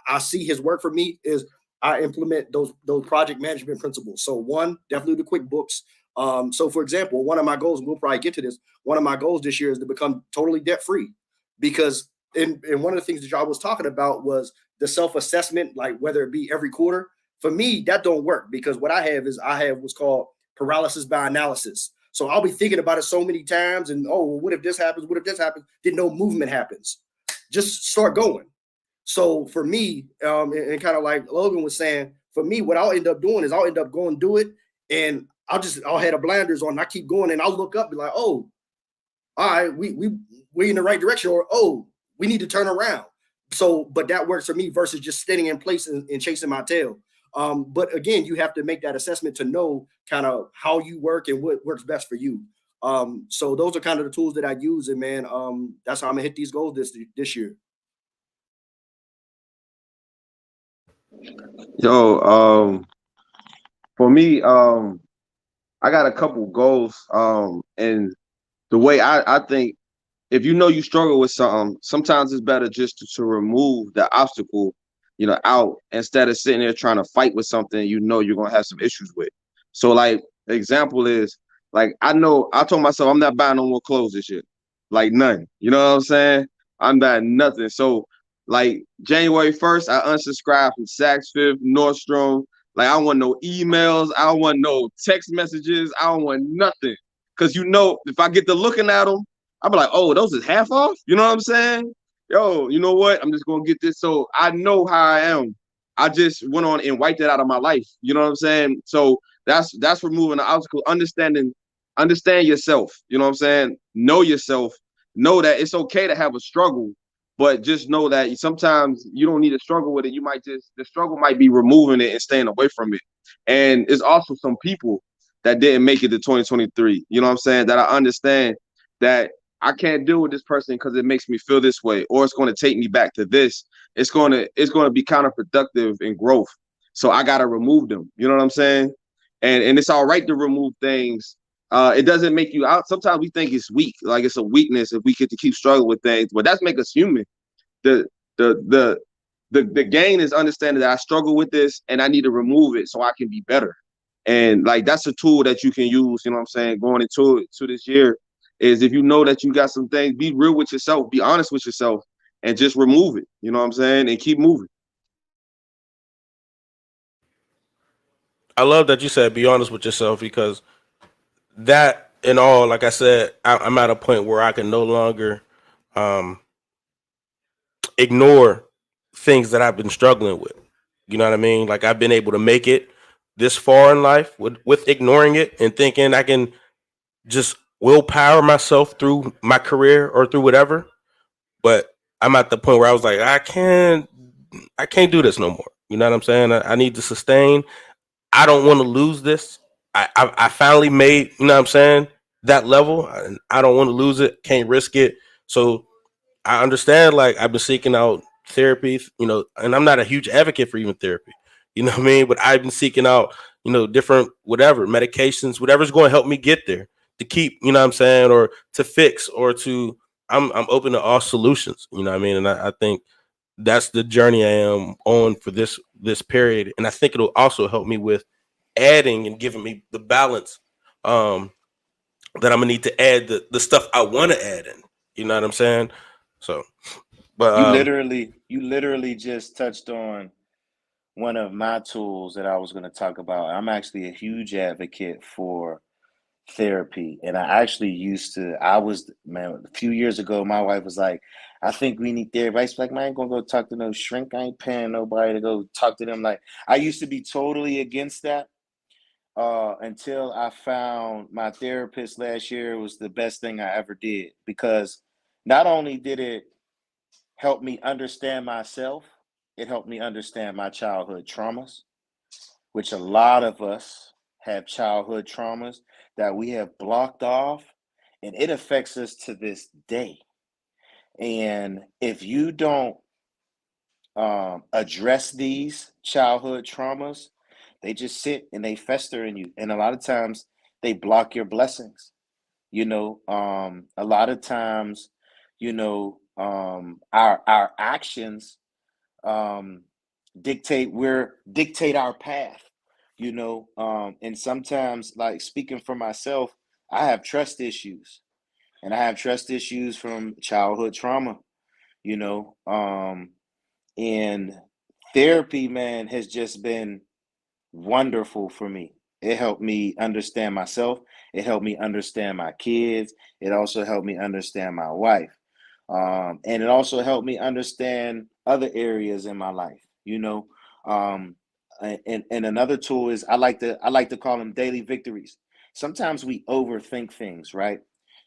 D: I see has worked for me is I implement those project management principles. So one, definitely the QuickBooks. So for example, one of my goals, and we'll probably get to this, one of my goals this year is to become totally debt free, because and one of the things that y'all was talking about was the self-assessment, like whether it be every quarter. For me, that don't work, because what I have what's called paralysis by analysis. So I'll be thinking about it so many times and, oh, well, what if this happens? What if this happens? Then no movement happens. Just start going. So for me, and kind of like Logan was saying, for me, what I'll end up doing is I'll end up going do it, and I'll have the blinders on. And I keep going, and I'll look up and be like, oh, all right, we in the right direction, or oh, we need to turn around. So, but that works for me versus just standing in place and chasing my tail. But again, you have to make that assessment to know kind of how you work and what works best for you. So those are kind of the tools that I use, and man, that's how I'm gonna hit these goals this year.
B: Yo, for me, I got a couple goals. And the way I think, if you know you struggle with something, sometimes it's better just to remove the obstacle, out, instead of sitting there trying to fight with something you're gonna have some issues with. So like the example is, like, I told myself I'm not buying no more clothes this year. Like none. You know what I'm saying? I'm buying nothing. So like January 1st, I unsubscribed from Saks Fifth, Nordstrom. Like, I don't want no emails, I don't want no text messages, I don't want nothing. Cause if I get to looking at them, I'll be like, oh, those is half off? You know what I'm saying? Yo, you know what? I'm just gonna get this. So I know how I am. I just went on and wiped it out of my life. You know what I'm saying? So that's removing the obstacle. Understand yourself. You know what I'm saying? Know yourself. Know that it's okay to have a struggle, but just know that sometimes you don't need to struggle with it. The struggle might be removing it and staying away from it. And it's also some people that didn't make it to 2023. You know what I'm saying? That I understand that I can't deal with this person because it makes me feel this way, or it's going to take me back to this. It's going to be counterproductive in growth. So I got to remove them. You know what I'm saying? And it's all right to remove things. It doesn't make you out. Sometimes we think it's weak, like it's a weakness if we get to keep struggling with things, but that's make us human. The gain is understanding that I struggle with this and I need to remove it so I can be better. And like, that's a tool that you can use, you know what I'm saying, going into this year, is if you know that you got some things, be real with yourself, be honest with yourself, and just remove it, you know what I'm saying, and keep moving.
C: I love that you said be honest with yourself, because that in all, like I said, I'm at a point where I can no longer ignore things that I've been struggling with. You know what I mean? Like, I've been able to make it this far in life with ignoring it and thinking I can just willpower myself through my career or through whatever. But I'm at the point where I was like, I can't do this no more. You know what I'm saying? I need to sustain. I don't want to lose this. I finally made, you know what I'm saying, that level. And I don't want to lose it. Can't risk it. So I understand, like, I've been seeking out therapy, and I'm not a huge advocate for even therapy. You know what I mean? But I've been seeking out, different whatever medications, whatever's going to help me get there, to keep, you know what I'm saying, or to fix, or to I'm open to all solutions. You know what I mean? And I think that's the journey I am on for this period. And I think it'll also help me with adding and giving me the balance that I'm gonna need to add the stuff I want to add in. You know what I'm saying? So, but
A: You literally just touched on one of my tools that I was going to talk about. I'm actually a huge advocate for therapy, and I was, man, a few years ago, my wife was like, I think we need therapy. I was like, man, I ain't gonna go talk to no shrink. I ain't paying nobody to go talk to them. Like, I used to be totally against that. until I found my therapist last year. It was the best thing I ever did, because not only did it help me understand myself, it helped me understand my childhood traumas, which a lot of us have childhood traumas that we have blocked off, and it affects us to this day. And if you don't address these childhood traumas, they just sit and they fester in you. And a lot of times they block your blessings. A lot of times, our actions um, dictate our path. And sometimes, like, speaking for myself, I have trust issues, and I have trust issues from childhood trauma. You know, and therapy, man, has just been wonderful for me. It helped me understand myself. It helped me understand my kids. It also helped me understand my wife. And it also helped me understand other areas in my life. Um, and another tool is I like to call them daily victories. Sometimes we overthink things, right?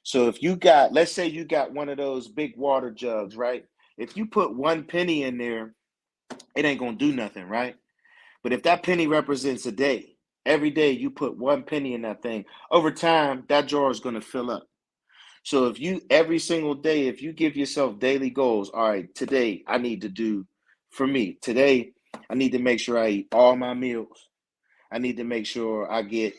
A: So if you got, let's say you got one of those big water jugs, right? If you put one penny in there, it ain't gonna do nothing, right? But if that penny represents a day, every day you put one penny in that thing, over time, that jar is going to fill up. So if you, every single day, if you give yourself daily goals, all right, today I need to do, for me, today I need to make sure I eat all my meals. I need to make sure I get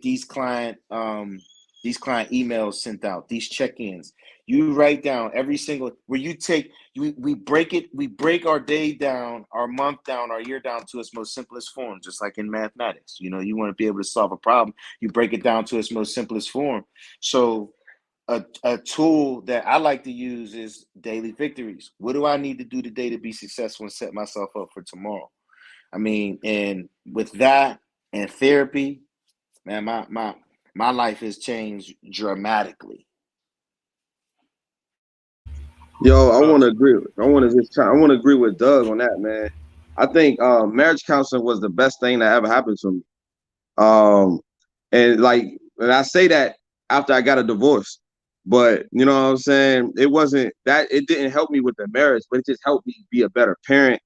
A: these client emails sent out, these check-ins. You write down every single, where you take, we break our day down, our month down, our year down to its most simplest form, just like in mathematics. You want to be able to solve a problem, you break it down to its most simplest form. So a tool that I like to use is daily victories. What do I need to do today to be successful and set myself up for tomorrow? I mean, and with that and therapy, man, my life has changed dramatically.
B: Yo, I
C: Uh,
B: want to agree. I want to agree with Doug on that, man. I think marriage counseling was the best thing that ever happened to me. Um, and like, and I say that after I got a divorce, but you know what I'm saying? It wasn't that, it didn't help me with the marriage, but it just helped me be a better parent,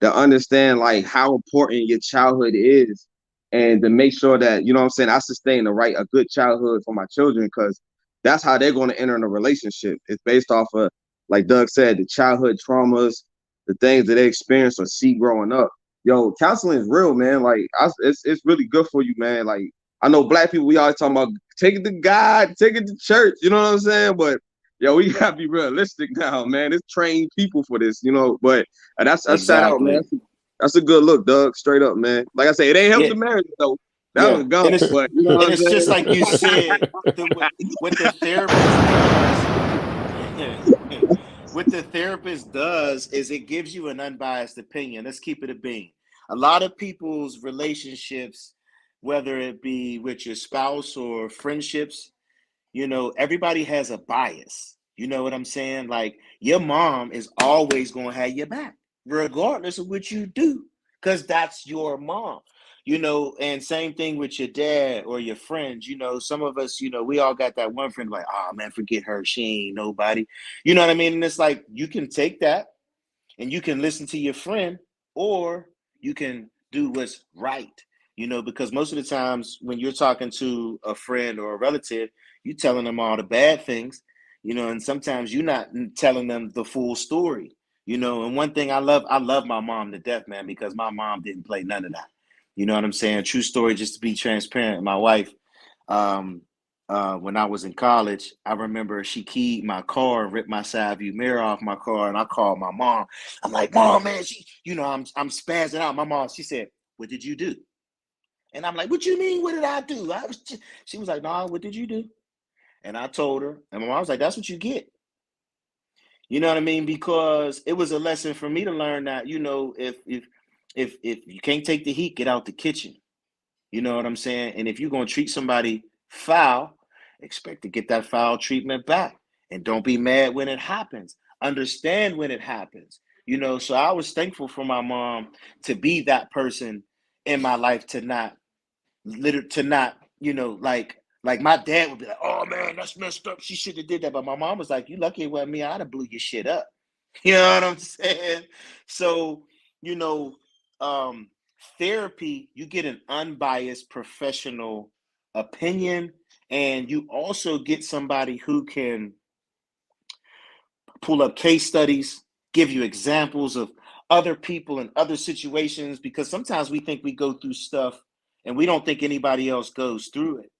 B: to understand like how important your childhood is, and to make sure that, you know what I'm saying, I sustain a good childhood for my children, because that's how they're going to enter in a relationship. It's based off of, like Doug said, the childhood traumas, the things that they experience or see growing up. Yo, counseling is real, man. Like, it's really good for you, man. Like, I know black people, we always talking about take it to God, take it to church. You know what I'm saying? But yo, we gotta be realistic now, man. It's trained people for this, you know. But that's shout out, man.
A: Exactly.
B: That's a good look, Doug. Straight up, man. Like I say, it ain't helped
A: Yeah,
B: the marriage though. That
A: yeah.
B: was gone.
A: And it's
B: But you know
A: and
B: what I'm
A: it's just
B: saying?
A: like you said, what the therapist does. What the therapist does is it gives you an unbiased opinion. Let's keep it a bean. A lot of people's relationships, whether it be with your spouse or friendships, everybody has a bias. You know what I'm saying? Like, your mom is always going to have your back, regardless of what you do, because that's your mom. And same thing with your dad or your friends. Some of us, we all got that one friend like, oh man, forget her. She ain't nobody. You know what I mean? And it's like, you can take that and you can listen to your friend, or you can do what's right. Because most of the times when you're talking to a friend or a relative, you're telling them all the bad things, and sometimes you're not telling them the full story. And one thing, I love my mom to death, man, because my mom didn't play none of that. You know what I'm saying? True story, just to be transparent. My wife, um, when I was in college, I remember she keyed my car and ripped my side view mirror off my car, and I called my mom. I'm like, Mom, man, I'm spazzing out. My mom, she said, "What did you do?" And I'm like, "What you mean? What did I do?" She was like, "Nah, what did you do?" And I told her, and my mom was like, "That's what you get." You know what I mean? Because it was a lesson for me to learn that, if you can't take the heat, get out the kitchen. You know what I'm saying? And if you're going to treat somebody foul, expect to get that foul treatment back. And don't be mad when it happens. Understand when it happens. So I was thankful for my mom to be that person in my life, to not to not, like my dad would be like, "Oh man, that's messed up. She should have did that." But my mom was like, "You lucky it wasn't me. I'd have blew your shit up." You know what I'm saying? So, you know, um, therapy, you get an unbiased professional opinion, and you also get somebody who can pull up case studies, give you examples of other people in other situations, because sometimes we think we go through stuff and we don't think anybody else goes through it.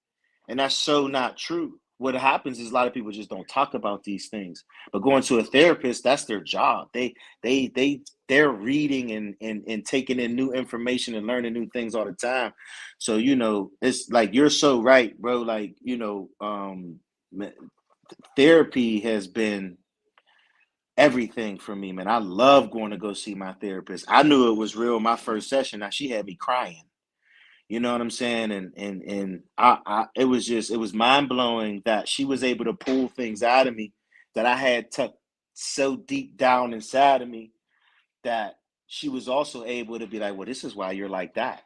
A: And that's so not true. What happens is a lot of people just don't talk about these things. But going to a therapist, that's their job. They're reading and taking in new information and learning new things all the time. So, it's like you're so right, bro. Like, therapy has been everything for me, man. I love going to go see my therapist. I knew it was real my first session. Now she had me crying. You know what I'm saying? And it was mind blowing that she was able to pull things out of me that I had tucked so deep down inside of me, that she was also able to be like, well, this is why you're like that,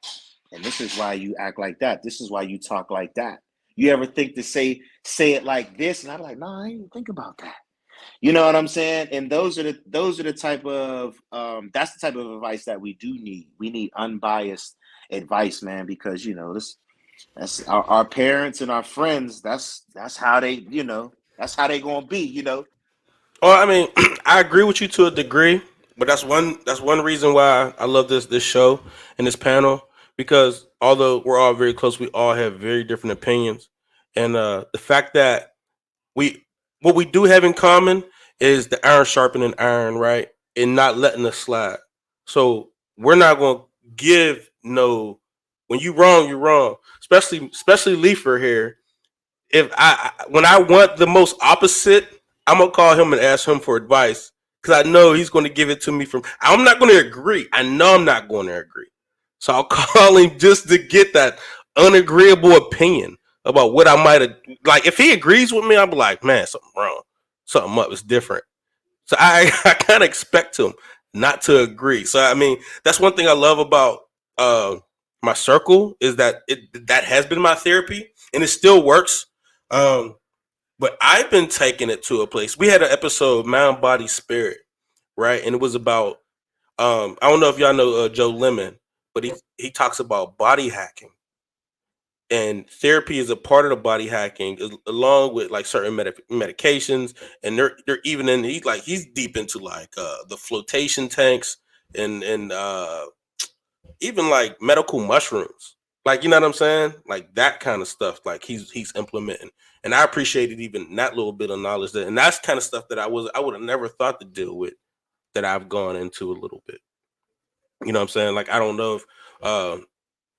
A: and this is why you act like that. This is why you talk like that. You ever think to say it like this? And I'm like, no, I didn't think about that. You know what I'm saying? And those are the type of that's the type of advice that we do need. We need unbiased advice, man, because that's our parents and our friends. That's how they that's how they gonna be.
C: Well, I mean, I agree with you to a degree, but that's one reason why I love this show and this panel, because although we're all very close, we all have very different opinions, and the fact that we what we do have in common is the iron sharpening iron, right, and not letting us slide. So we're not going to give no, when you wrong, you're wrong. Especially Leifer here. If when I want the most opposite, I'm gonna call him and ask him for advice, because I know he's going to give it to me from. I'm not going to agree. I know I'm not going to agree, so I'll call him just to get that unagreeable opinion about what I might have. Like if he agrees with me, I'll be like, man, something wrong, something up is different. So I kind of expect him not to agree. So I mean, that's one thing I love about my circle, is that that has been my therapy and it still works. Um, but I've been taking it to a place. We had an episode, Mind, Body, Spirit, right? And it was about I don't know if y'all know Joe Lemon, but he talks about body hacking, and therapy is a part of the body hacking, along with like certain medications. And they're even in he's deep into like the flotation tanks, and even like medical mushrooms, like, you know what I'm saying, like that kind of stuff, like he's implementing. And I appreciated even that little bit of knowledge, and that's kind of stuff that I would have never thought to deal with, that I've gone into a little bit. You know what I'm saying? Like I don't know if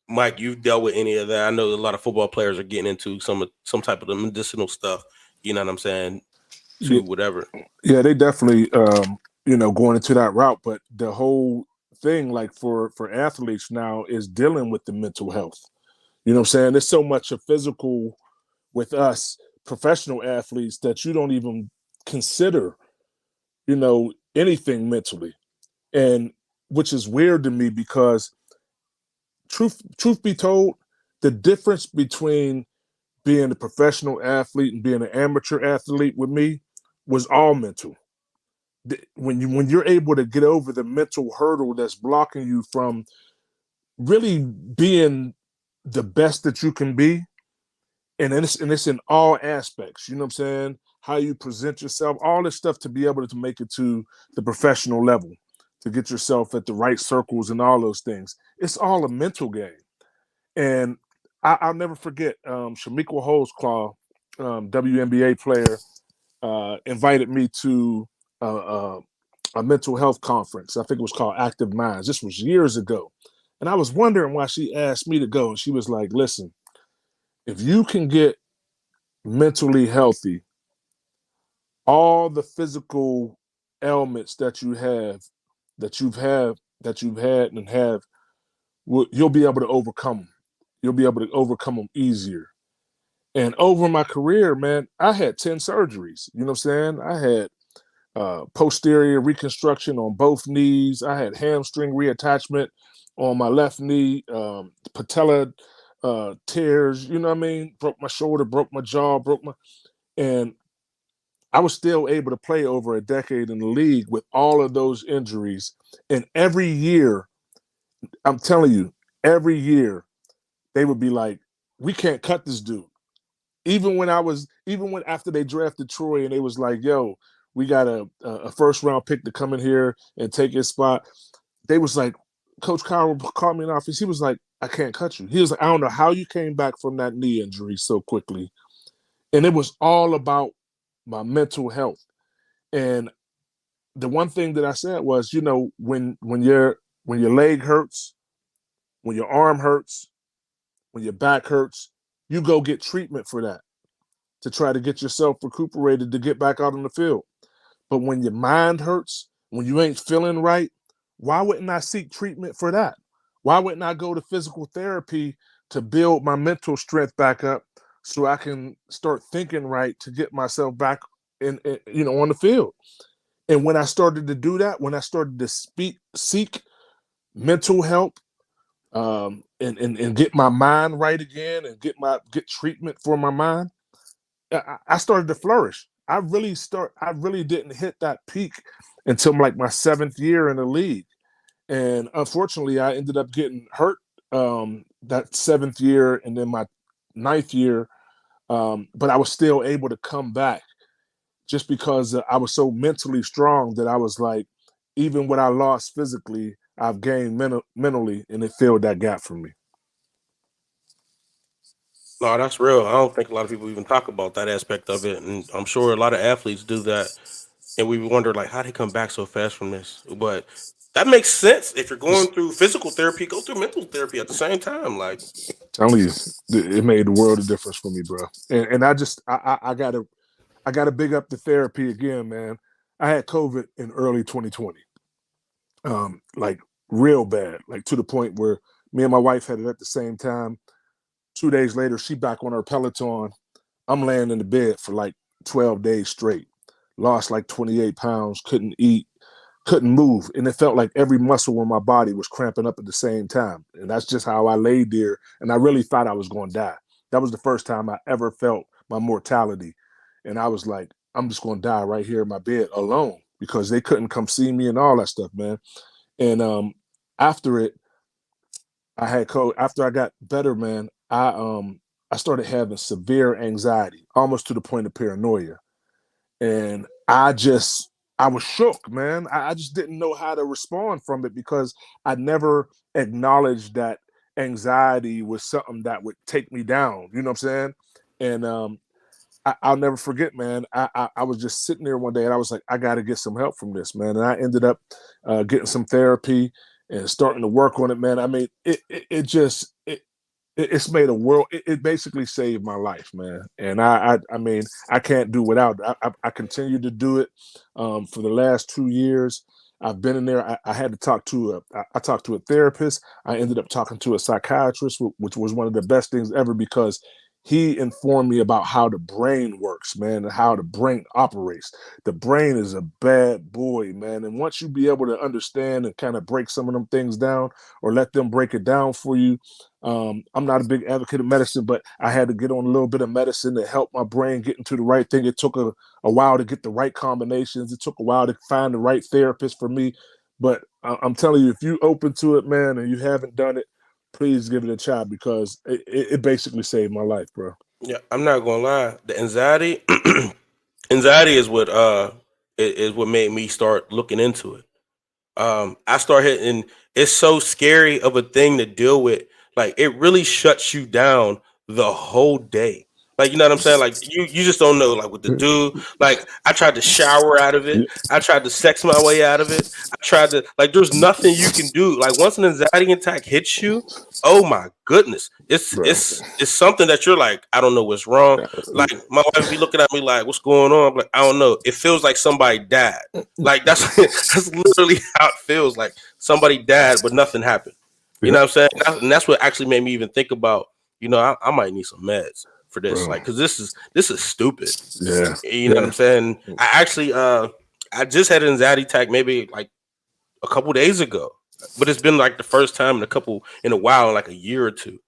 C: Mike, you've dealt with any of that. I know a lot of football players are getting into some type of the medicinal stuff. You know what I'm saying? To
E: Yeah,
C: whatever.
E: yeah, they definitely going into that route. But the whole thing, like for athletes now, is dealing with the mental health. You know what I'm saying? There's so much of physical with us professional athletes that you don't even consider, anything mentally. And which is weird to me, because truth be told, the difference between being a professional athlete and being an amateur athlete with me was all mental. When you're able to get over the mental hurdle that's blocking you from really being the best that you can be, and it's in all aspects. You know what I'm saying? How you present yourself, all this stuff, to be able to make it to the professional level, to get yourself at the right circles and all those things. It's all a mental game. And I'll never forget, Shamika Holdsclaw, WNBA player, invited me to a mental health conference. I think it was called Active Minds. This was years ago. And I was wondering why she asked me to go. And she was like, listen, if you can get mentally healthy, all the physical ailments that you have, that you've had and have, you'll be able to overcome them. You'll be able to overcome them easier. And over my career, man, I had 10 surgeries. You know what I'm saying? I had posterior reconstruction on both knees. I had hamstring reattachment on my left knee, patella tears, you know what I mean? Broke my shoulder, broke my jaw, and I was still able to play over a decade in the league with all of those injuries. And every year, I'm telling you, every year they would be like, we can't cut this dude. Even when after they drafted Troy and they was like, yo, we got a first round pick to come in here and take his spot. They was like, Coach Kyle called me in office. He was like, I can't cut you. He was like, I don't know how you came back from that knee injury so quickly. And it was all about my mental health. And the one thing that I said was, you know, when your leg hurts, when your arm hurts, when your back hurts, you go get treatment for that to try to get yourself recuperated to get back out on the field. But when your mind hurts, when you ain't feeling right, why wouldn't I seek treatment for that? Why wouldn't I go to physical therapy to build my mental strength back up so I can start thinking right to get myself back in you know, on the field? And when I started to do that, when I started to seek mental help, and get my mind right again and get treatment for my mind, I started to flourish. I really didn't hit that peak until like my 7th year in the league. And unfortunately, I ended up getting hurt that 7th year and then my 9th year. But I was still able to come back just because I was so mentally strong that I was like, even what I lost physically, I've gained mentally, and it filled that gap for me.
C: No, that's real. I don't think a lot of people even talk about that aspect of it, and I'm sure a lot of athletes do that. And we wonder like how they come back so fast from this. But that makes sense. If you're going through physical therapy, go through mental therapy at the same time. Like,
E: Telling you, it made the world of difference for me, bro. And I gotta big up the therapy again, man. I had COVID in early 2020, like real bad, like to the point where me and my wife had it at the same time. 2 days later, she back on her Peloton. I'm laying in the bed for like 12 days straight. Lost like 28 pounds, couldn't eat, couldn't move. And it felt like every muscle in my body was cramping up at the same time. And that's just how I laid there. And I really thought I was going to die. That was the first time I ever felt my mortality. And I was like, I'm just going to die right here in my bed alone because they couldn't come see me and all that stuff, man. And after it, after I got better, man, I started having severe anxiety, almost to the point of paranoia. And I was shook, man. I just didn't know how to respond from it because I never acknowledged that anxiety was something that would take me down. You know what I'm saying? And I'll never forget, man. I was just sitting there one day and I was like, I got to get some help from this, man. And I ended up getting some therapy and starting to work on it, man. I mean, it's made a world. It basically saved my life, man. And I mean, I can't do without it. I continue to do it for the last 2 years. I've been in there. I had to talk to I talked to a therapist. I ended up talking to a psychiatrist, which was one of the best things ever because he informed me about how the brain works, man, and how the brain operates. The brain is a bad boy, man. And once you be able to understand and kind of break some of them things down or let them break it down for you, I'm not a big advocate of medicine, but I had to get on a little bit of medicine to help my brain get into the right thing. It took a while to get the right combinations. It took a while to find the right therapist for me. But I'm telling you, if you open to it, man, and you haven't done it, please give it a try because it basically saved my life, bro.
C: yeah, I'm not gonna lie. The anxiety, anxiety is what made me start looking into it. I start hitting. It's so scary of a thing to deal with. Like it really shuts you down the whole day. Like you know what I'm saying? Like you just don't know like what to do. Like I tried to shower out of it. I tried to sex my way out of it. I tried to like. There's nothing you can do. Like once an anxiety attack hits you, oh my goodness, it's something that you're like I don't know what's wrong. Like my wife be looking at me like what's going on? I'm like I don't know. It feels like somebody died. Like that's that's literally how it feels. Like somebody died but nothing happened. You know what I'm saying? And that's what actually made me even think about. You know, I might need some meds for this, like, because this is stupid.
E: Yeah,
C: you know what I'm saying. I actually, I just had an anxiety attack maybe like a couple days ago, but it's been like the first time in a while, like a year or two.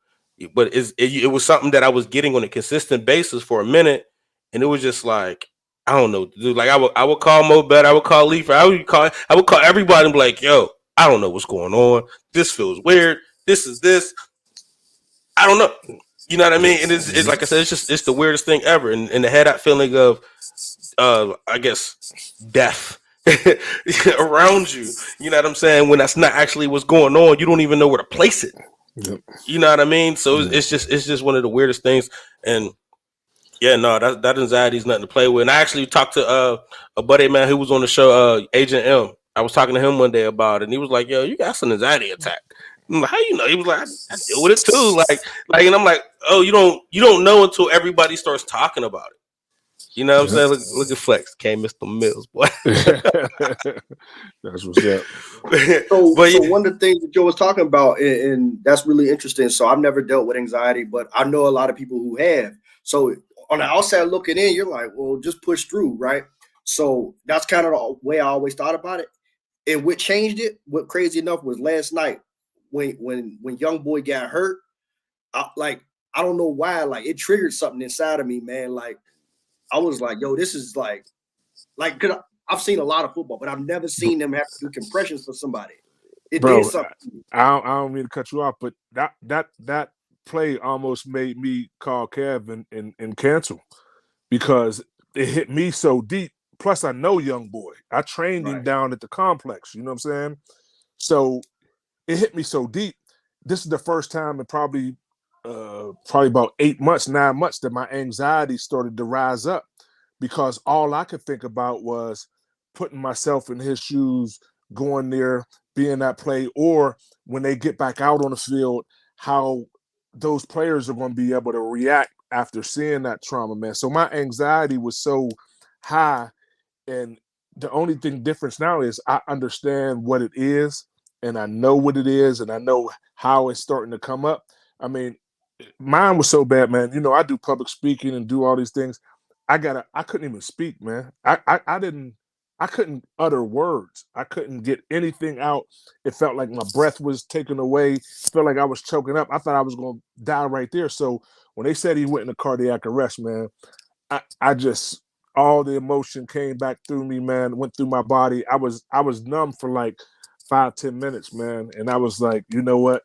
C: but it was something that I was getting on a consistent basis for a minute, and it was just like I don't know, dude. Like I would call Mo Bet, I would call Leafer, I would call everybody and be like, yo, I don't know what's going on. This feels weird. This is this. I don't know. You know what I mean? And it's like I said, it's the weirdest thing ever. And to have that feeling of I guess death around you. You know what I'm saying? When that's not actually what's going on, you don't even know where to place it.
E: Yep.
C: You know what I mean? So it's just one of the weirdest things. And yeah, no, that anxiety is nothing to play with. And I actually talked to a buddy man who was on the show, Agent M. I was talking to him one day about it, and he was like, "Yo, you got some anxiety attack." I'm like, how you know? He was like, I deal with it too. Like, and I'm like, oh, you don't know until everybody starts talking about it. You know what I'm saying? Look at Flex. Came Mr. Mills, boy.
E: That's what's up.
D: So one of the things that Joe was talking about, and that's really interesting. So I've never dealt with anxiety, but I know a lot of people who have. So on the outside looking in, you're like, well, just push through, right? So that's kind of the way I always thought about it. And what changed it, what crazy enough, was last night when young boy got hurt. I don't know why, like it triggered something inside of me, man. Like I was like, yo, this is like, cause I've seen a lot of football, but I've never seen them have to do compressions for somebody. It
E: Bro,
D: did something.
E: I don't mean to cut you off, but that play almost made me call Kev and cancel, because it hit me so deep. Plus, I know young boy. I trained him down at the complex. You know what I'm saying? So it hit me so deep. This is the first time in probably about 8 months, 9 months that my anxiety started to rise up, because all I could think about was putting myself in his shoes, going there, being that play, or when they get back out on the field, how those players are going to be able to react after seeing that trauma, man. So my anxiety was so high, and the only thing difference now is I understand what it is, and I know what it is, and I know how it's starting to come up. I mean, mine was so bad, man. You know, I do public speaking and do all these things. I couldn't even speak, man. I couldn't utter words. I couldn't get anything out. It felt like my breath was taken away. It felt like I was choking up. I thought I was going to die right there. So when they said he went into cardiac arrest, man, I just, all the emotion came back through me, man, went through my body. I was numb for like 5-10 minutes, man. And I was like, you know what?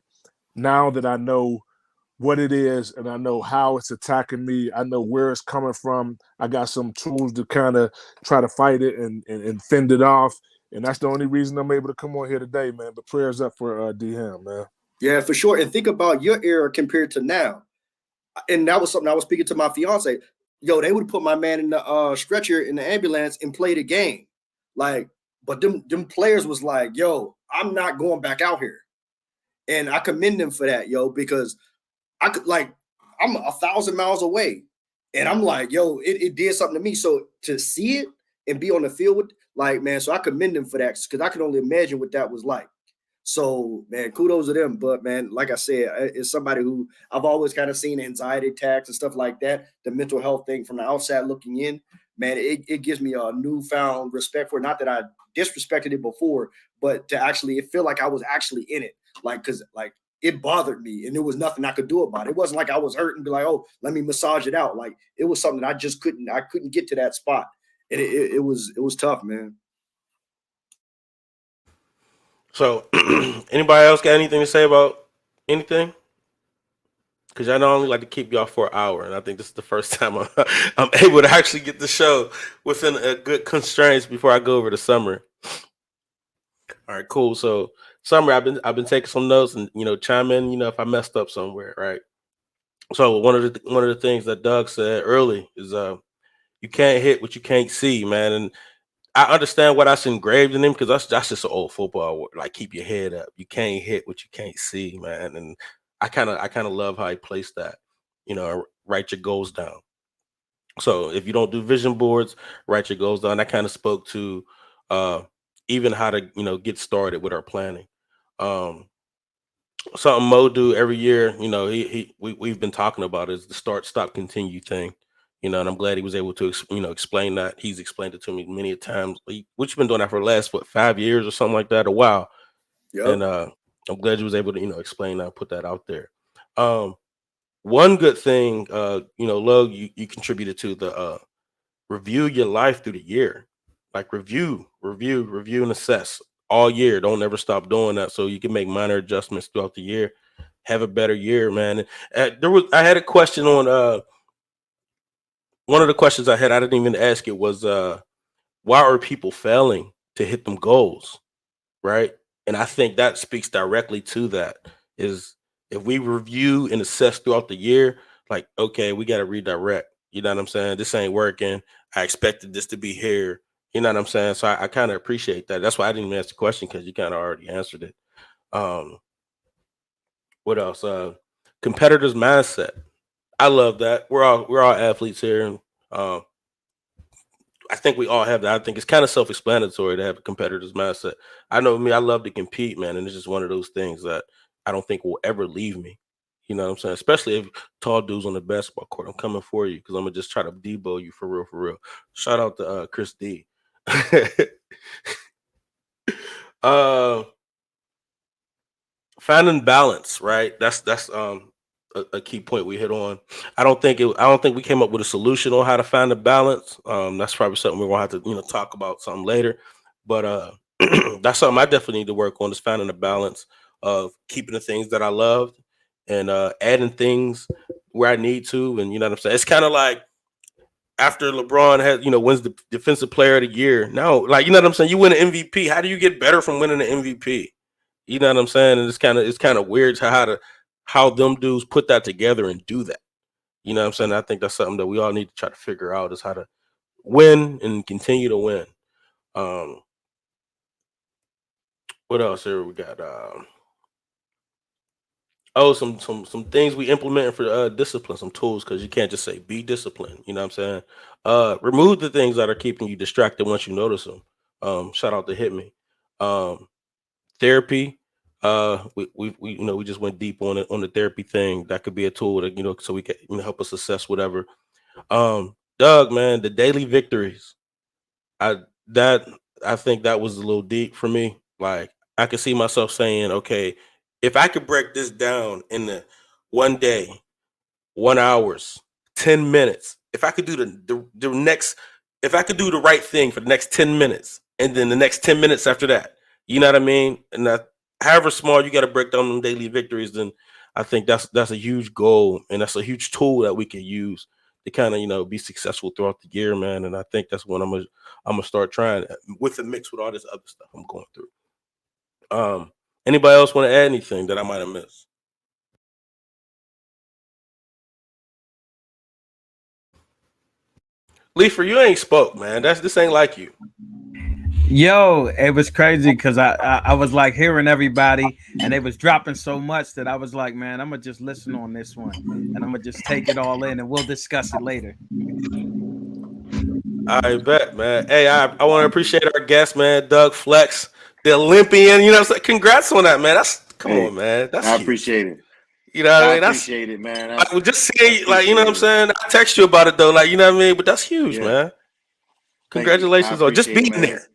E: Now that I know what it is and I know how it's attacking me, I know where it's coming from, I got some tools to kind of try to fight it and fend it off. And that's the only reason I'm able to come on here today, man. But prayers up for D-Ham, man.
D: Yeah, for sure. And think about your era compared to now. And that was something I was speaking to my fiance. Yo, they would put my man in the stretcher in the ambulance and play the game. Like, but them players was like, yo, I'm not going back out here. And I commend them for that, yo, because I could, like, I'm 1,000 miles away. And I'm like, yo, it did something to me. So to see it and be on the field with, like, man, so I commend them for that, because I could only imagine what that was like. So, man, kudos to them. But, man, like I said, it's somebody who I've always kind of seen anxiety attacks and stuff like that, the mental health thing from the outside looking in. Man, it gives me a newfound respect for it. Not that I disrespected it before, but to actually, it feel like I was actually in it. Like, because, like, it bothered me and there was nothing I could do about it. It wasn't like I was hurt and be like, oh, let me massage it out. Like, it was something I just couldn't get to that spot. And it was tough, man.
C: So, anybody else got anything to say about anything? Because I only like to keep y'all for an hour, and I think this is the first time I'm able to actually get the show within a good constraints before I go over the summary. All right, cool. So, summary, I've been taking some notes, and chime in, if I messed up somewhere, right? So one of the things that Doug said early is you can't hit what you can't see, man. And I understand what that's engraved in him, because that's just an old football word. Like, keep your head up. You can't hit what you can't see, man. And I kind of love how he placed that. Write your goals down. So if you don't do vision boards, write your goals down. That kind of spoke to even how to get started with our planning. Something Mo do every year, we've been talking about is the start, stop, continue thing. And I'm glad he was able to, explain that. He's explained it to me many times. We've been doing that for the last 5 years or something like that, a while. Yep. And I'm glad you was able to, explain that, put that out there. one good thing, Lug, you contributed to the review your life through the year. Like review, and assess all year. Don't ever stop doing that so you can make minor adjustments throughout the year. Have a better year, man. I had a question on one of the questions I had, I didn't even ask it, was why are people failing to hit them goals? Right. And I think that speaks directly to that, is if we review and assess throughout the year, like, okay, we got to redirect. You know what I'm saying? This ain't working. I expected this to be here. You know what I'm saying? So I kind of appreciate that. That's why I didn't even ask the question, because you kind of already answered it. What else? Competitors mindset. I love that. We're all athletes here, and I think we all have that. I think it's kind of self-explanatory to have a competitor's mindset. I know me, I love to compete, man, and it's just one of those things that I don't think will ever leave me. You know what I'm saying? Especially if tall dudes on the basketball court. I'm coming for you, because I'm gonna just try to debo you for real, for real. Shout out to Chris D. uh Finding balance, right? That's a key point we hit on. I don't think we came up with a solution on how to find the balance. That's probably something we're gonna have to talk about something later. But that's something I definitely need to work on, is finding a balance of keeping the things that I loved and adding things where I need to. And you know what I'm saying? It's kind of like after LeBron wins the defensive player of the year. Now, like, you know what I'm saying? You win an MVP. How do you get better from winning an MVP? You know what I'm saying? And it's kind of weird how them dudes put that together and do that. You know what I'm saying? I think that's something that we all need to try to figure out, is how to win and continue to win. What else here we got? Some things we implement for discipline, some tools, because you can't just say be disciplined. You know what I'm saying? Remove the things that are keeping you distracted once you notice them. Shout out to Hit Me. Therapy. We just went deep on it, on the therapy thing. That could be a tool that so we can help us assess whatever. Doug, man, the daily victories. I think that was a little deep for me. Like, I could see myself saying, okay, if I could break this down in the one day, 1 hours, 10 minutes, if I could do the next, if I could do the right thing for the next 10 minutes, and then the next 10 minutes after that, you know what I mean? And that, however small you got to break down them daily victories, then I think that's a huge goal, and that's a huge tool that we can use to kind of be successful throughout the year, man. And I think that's what I'm gonna start trying, with the mix with all this other stuff I'm going through. Anybody else want to add anything that I might have missed? Leifer, you ain't spoke, man. This ain't like you.
F: Yo, it was crazy because I was like hearing everybody, and they was dropping so much that I was like, man, I'm gonna just listen on this one, and I'm gonna just take it all in, and we'll discuss it later.
C: I bet, man. Hey, I want to appreciate our guest, man, Doug Flex, the Olympian. You know, so congrats on that, man. Come on, man. That's
A: I
C: huge.
A: appreciate it.
C: You know what I mean?
A: Appreciate it, man.
C: I would just say, like, you know what I'm saying? I text you about it though, like, you know what I mean? But that's huge, man. Congratulations on just being there.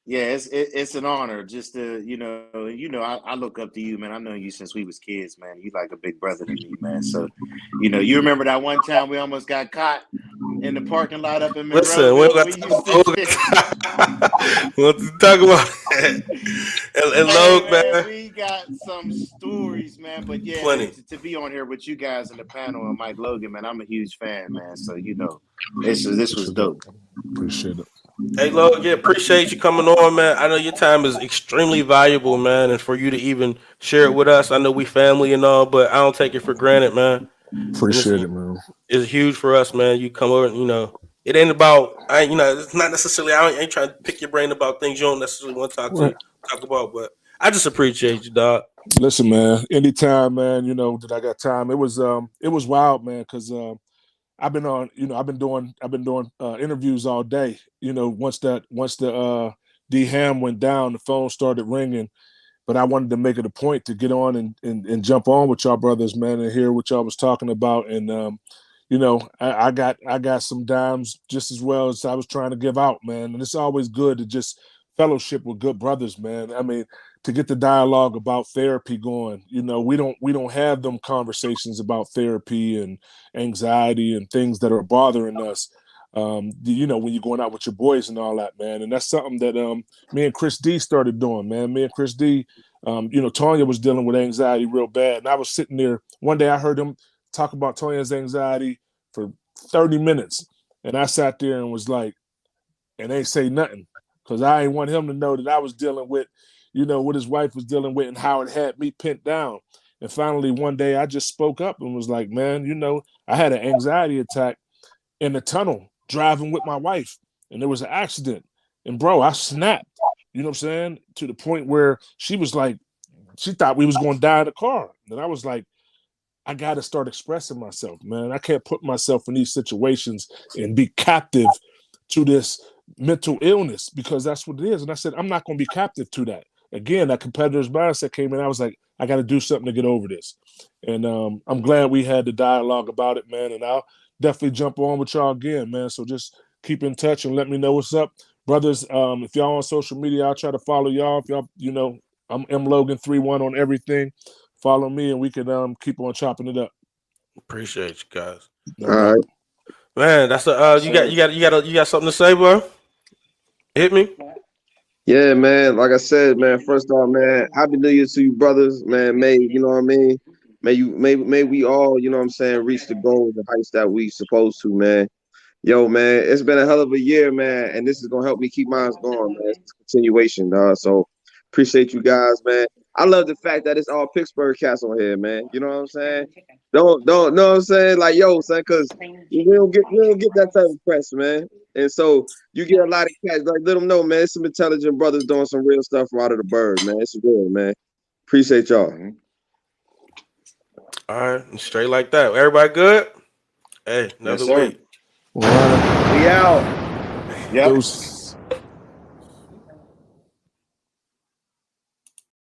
A: Yeah, it's an honor just to, I look up to you, man. I've known you since we was kids, man. You like a big brother to me, man. So, you remember that one time we almost got caught in the parking lot up in Monroe.
C: Listen, we'll talk about it. And Logue, man.
A: We got some stories, man. But yeah,
C: plenty.
A: To be on here with you guys in the panel and Mike Logan, man, I'm a huge fan, man. So this was dope.
E: Appreciate it.
C: Hey, Logue, yeah, appreciate you coming on, man. I know your time is extremely valuable, man, and for you to even share it with us. I know we family and all, but I don't take it for granted, man.
E: Appreciate it, man.
C: It's huge for us, man. You come over, it ain't about, it's not necessarily, I ain't trying to pick your brain about things you don't necessarily want to talk about, but I just appreciate you, dog.
E: Listen, man, anytime, man, that I got time. It was wild, man, because I've been doing interviews all day. Once the D Ham went down, the phone started ringing. But I wanted to make it a point to get on and jump on with y'all brothers, man, and hear what y'all was talking about. And I got some dimes just as well as I was trying to give out, man. And it's always good to just fellowship with good brothers, man. I mean, to get the dialogue about therapy going, you know, we don't have them conversations about therapy and anxiety and things that are bothering us. You know, when you're going out with your boys and all that, man. And that's something that me and Chris D started doing, man. Me and Chris D, you know, Tonya was dealing with anxiety real bad. And I was sitting there one day, I heard him talk about Tonya's anxiety for 30 minutes. And I sat there and was like, and ain't say nothing. Because I ain't want him to know that I was dealing with, you know, what his wife was dealing with and how it had me pinned down. And finally, one day I just spoke up and was like, man, you know, I had an anxiety attack in the tunnel driving with my wife. And there was an accident. And bro, I snapped, you know what I'm saying? To the point where she was like, she thought we was going to die in the car. And I was like, I got to start expressing myself, man. I can't put myself in these situations and be captive to this mental illness, because that's what it is. And I said, I'm not going to be captive to that. Again, that competitor's mindset came in. I was like, I got to do something to get over this. And I'm glad we had the dialogue about it, man. And I'll definitely jump on with y'all again, man. So just keep in touch and let me know what's up. Brothers, if y'all on social media, I'll try to follow y'all. If y'all, you know, I'm MLogan31 on everything. Follow me and we can keep on chopping it up.
C: Appreciate you guys.
E: No
B: All
E: doubt.
B: right.
C: Man, that's you got something to say, bro? Hit me.
B: Yeah, man. Like I said, man, first off, man, happy New Year to you, brothers. Man, may you know what I mean? May we all, you know what I'm saying, reach the goals and heights that we supposed to, man. Yo, man, it's been a hell of a year, man, and this is gonna help me keep mine going, man. It's a continuation, dog. So appreciate you guys, man. I love the fact that it's all Pittsburgh cats on here, man. You know what I'm saying? Don't know what I'm saying? Like, yo, son, because we don't get that type of press, man. And so you get a lot of cats, like, let them know, man. It's some intelligent brothers doing some real stuff from out of the bird, man. It's real, man. Appreciate y'all.
C: All right, straight like that. Everybody good? Hey, another
A: Yes, sir.
C: week.
E: All right.
D: We out.
A: Yep.
E: Deuce.